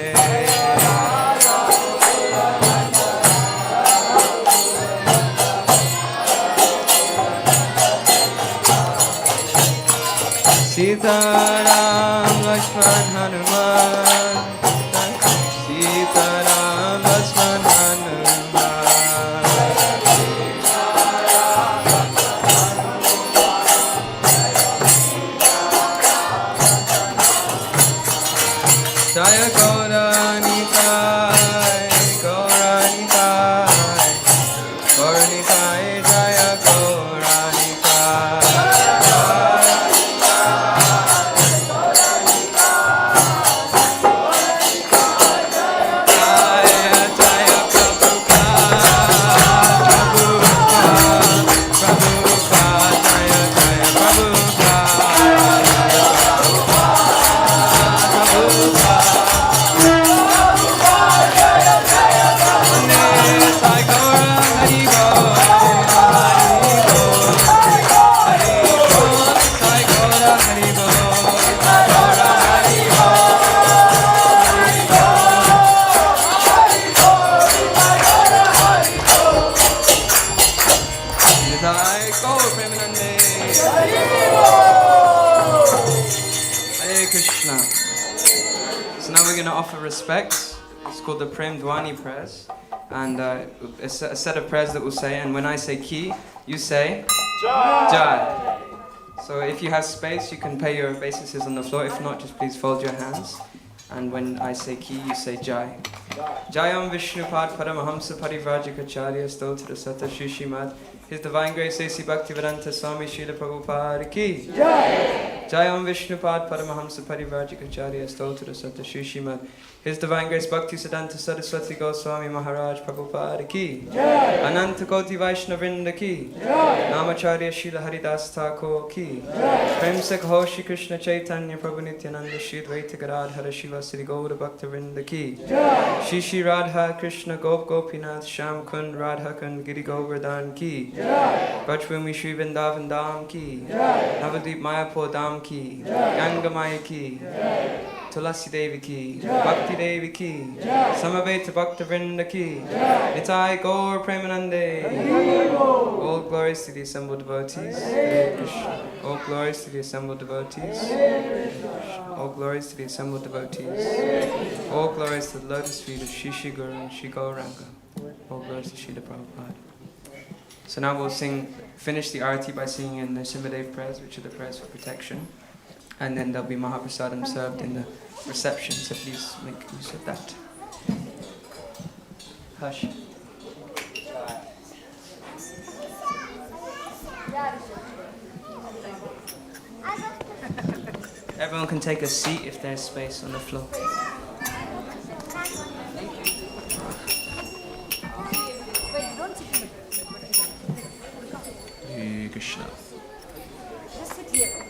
Sita Ram Lakshman Hanuman, Sita Ram Lakshman Hanuman. Jaya Gauranitai, Gauranitai, Gauranitai, Jaya Gauranitai. Respects. It's called the Prem Dwani prayers, and it's a set of prayers that we'll say, and when I say ki, you say Jai. Jai. So if you have space, you can pay your obeisances on the floor. If not, just please fold your hands, and when I say ki, you say Jai. Jayam Vishnupad Paramahamsa Parivrajikacharya Stotra Sata Shishimad. His Divine Grace A.C. Bhaktivedanta Swami Srila Prabhupada ki Jai. Jayam Vishnupad Paramahamsa Parivrajikacharya Stotra Sata Shishimad. His Divine Grace Bhakti Siddhanta Saraswati Goswami Maharaj Prabhupada ki Jai. Ananta Koti Vaishnavrinda ki Jai. Namacharya Srila Haridas Thakur ki Jai. Prem se kaho Shri Krishna Chaitanya Prabhu Nityananda Shri Dvaita Gadadhara Shiva Sri Gaura Bhaktivinoda ki Jai. Shri Shri Radha Krishna Gop Gopinath Sham Kund Radha Kund Giri Govardhan ki Jai. Brajbhumi Shri Vrindavan Dham ki Jai. Navadvip Mayapur Dham ki Jai. Ganga Maya ki Jai. Tulasi Devi ki Jai. Bhakti Devi ki Jai. Samaveta Bhakta Vrinda ki Jai. Nitai Gaur Premanande. All glories to the assembled devotees. Hare Krishna. All glories to the assembled devotees. All glories to the assembled devotees. All glories to the lotus feet of Shri Shri Guru and Shri Gauranga. All glories to Srila Prabhupada. So now we'll finish the arati by singing in the Nrsimhadev prayers, which are the prayers for protection. And then there'll be Mahaprasadam served in the reception, so please make use of that. Hush. Everyone can take a seat if there's space on the floor. Hare Krishna. Just sit here.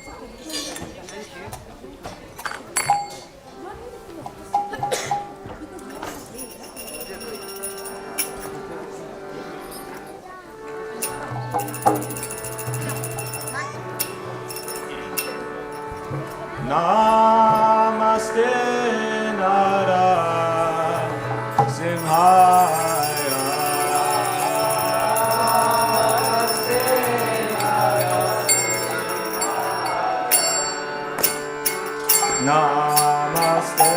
Namaste Nara Simhaya. Namaste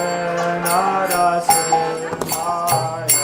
Nara Simhaya.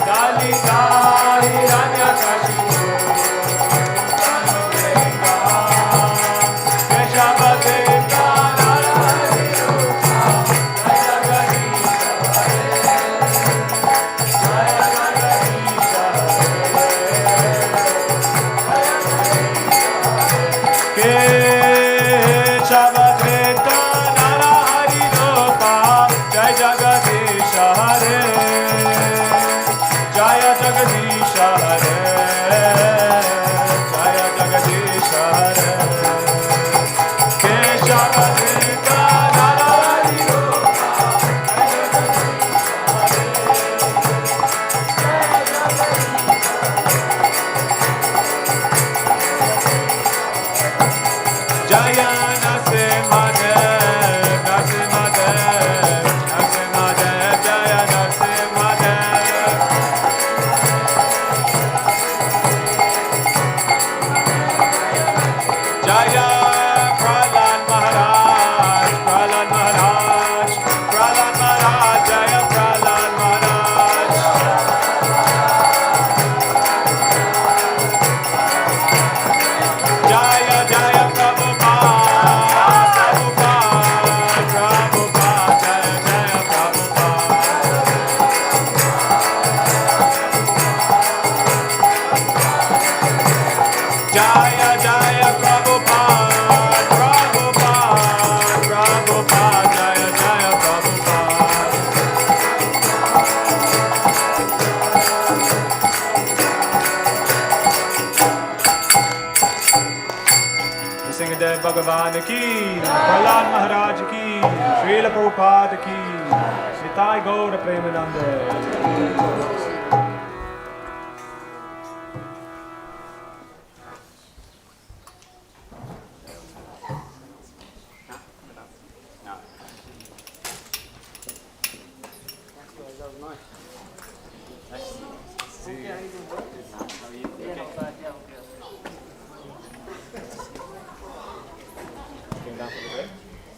Dalita Hare, Jaya Jagadisha Hare, Jaya Jagadisha Hare, Keshavadita Narari Jaya Narasimhadev, Narasimhadev, Narasimhadev, Jaya Narasimhadev. Jaya Prahlad Maharaj, Prahlad Maharaj, Prahlad Maharaj, Jaya Prahlad Maharaj. Jaya Jaya Prabhupada, Prabhupada, Prabhupada, Jaya Jaya Prabhupada. Jaya Jaya Prabhupada, Prabhupada, Prabhupada, Jaya Jaya Prabhupada. We sing the Bhagavad ki, Prahlad Maharaj ki, Srila Prabhupada ki, Nitai Gaura Premanande.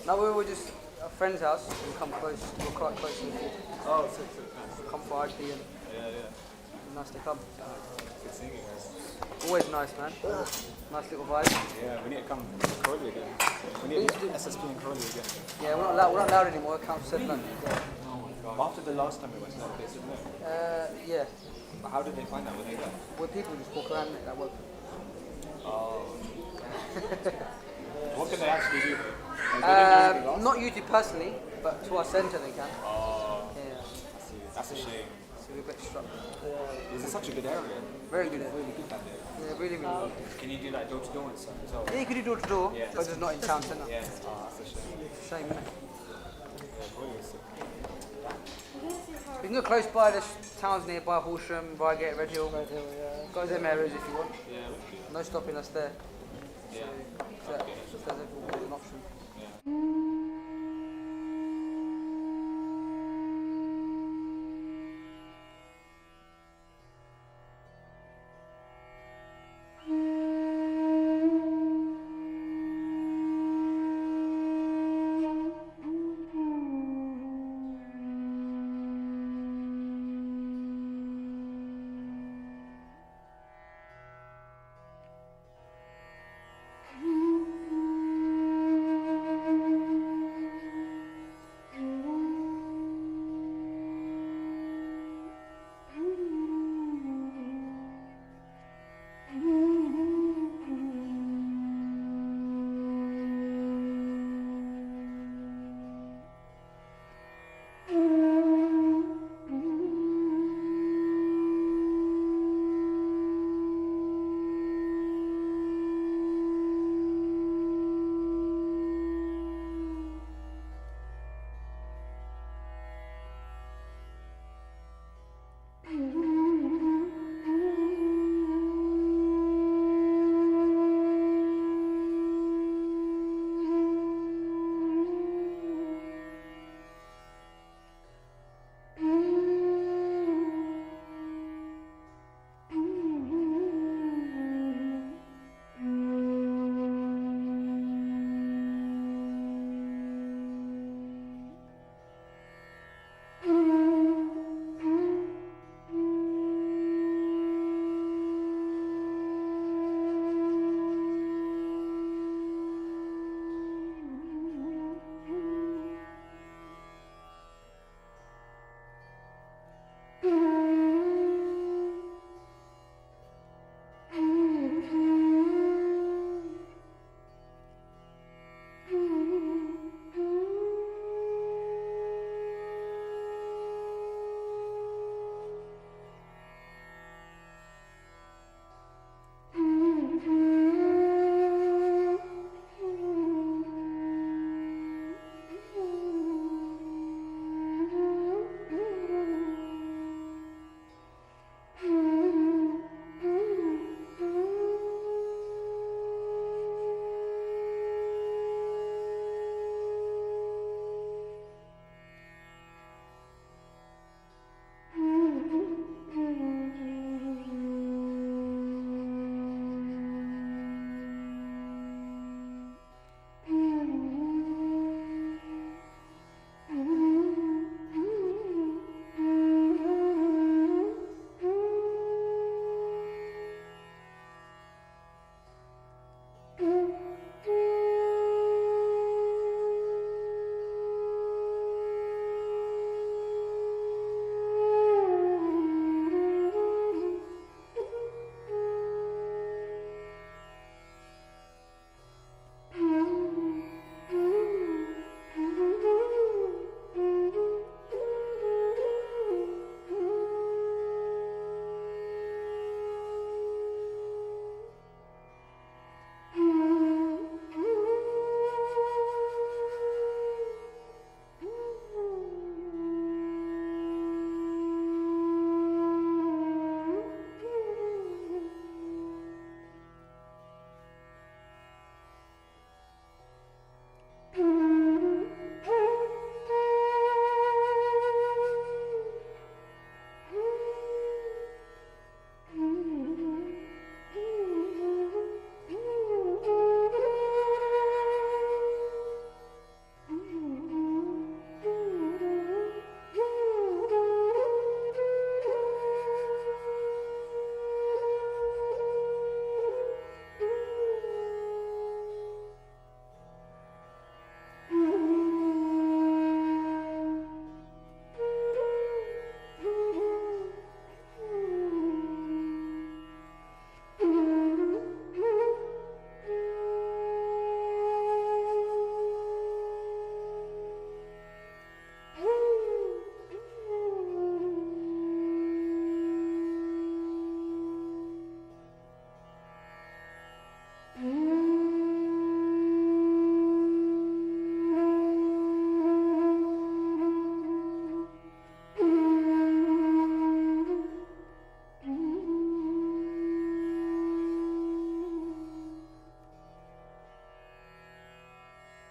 No, we were just at a friend's house. We come close. We're quite close to the fort. Oh, sick. Come for RP and Yeah. nice to come. Good singing, guys. Always nice, man. Nice little vibe. Yeah, we need to come to Crowley again. We need to do SSP in Crowley again. Yeah, we're not loud anymore. Count said none. After the last time we went, no, they said no. Yeah. But how did they find out when they got? Well, people just walk around that work. Oh. What can they actually do? Like, they didn't do anything else? Not usually personally, but to our centre they can. Oh. Yeah. I see. That's a shame. So we're a bit struck. This is such a good area. Very good. Really good that there. Yeah, really good. Can you do like door to door and stuff as well? Yeah, you could do door to door, Yeah. but just not in town centre. Yeah. Oh, that's a shame. Shame, innit? Yeah, Crowley was sick. You can go close by, there's towns nearby, Horsham, Reigate, Redhill. Go to them areas if you want. Yeah. No stopping us there. Yeah. So, Okay.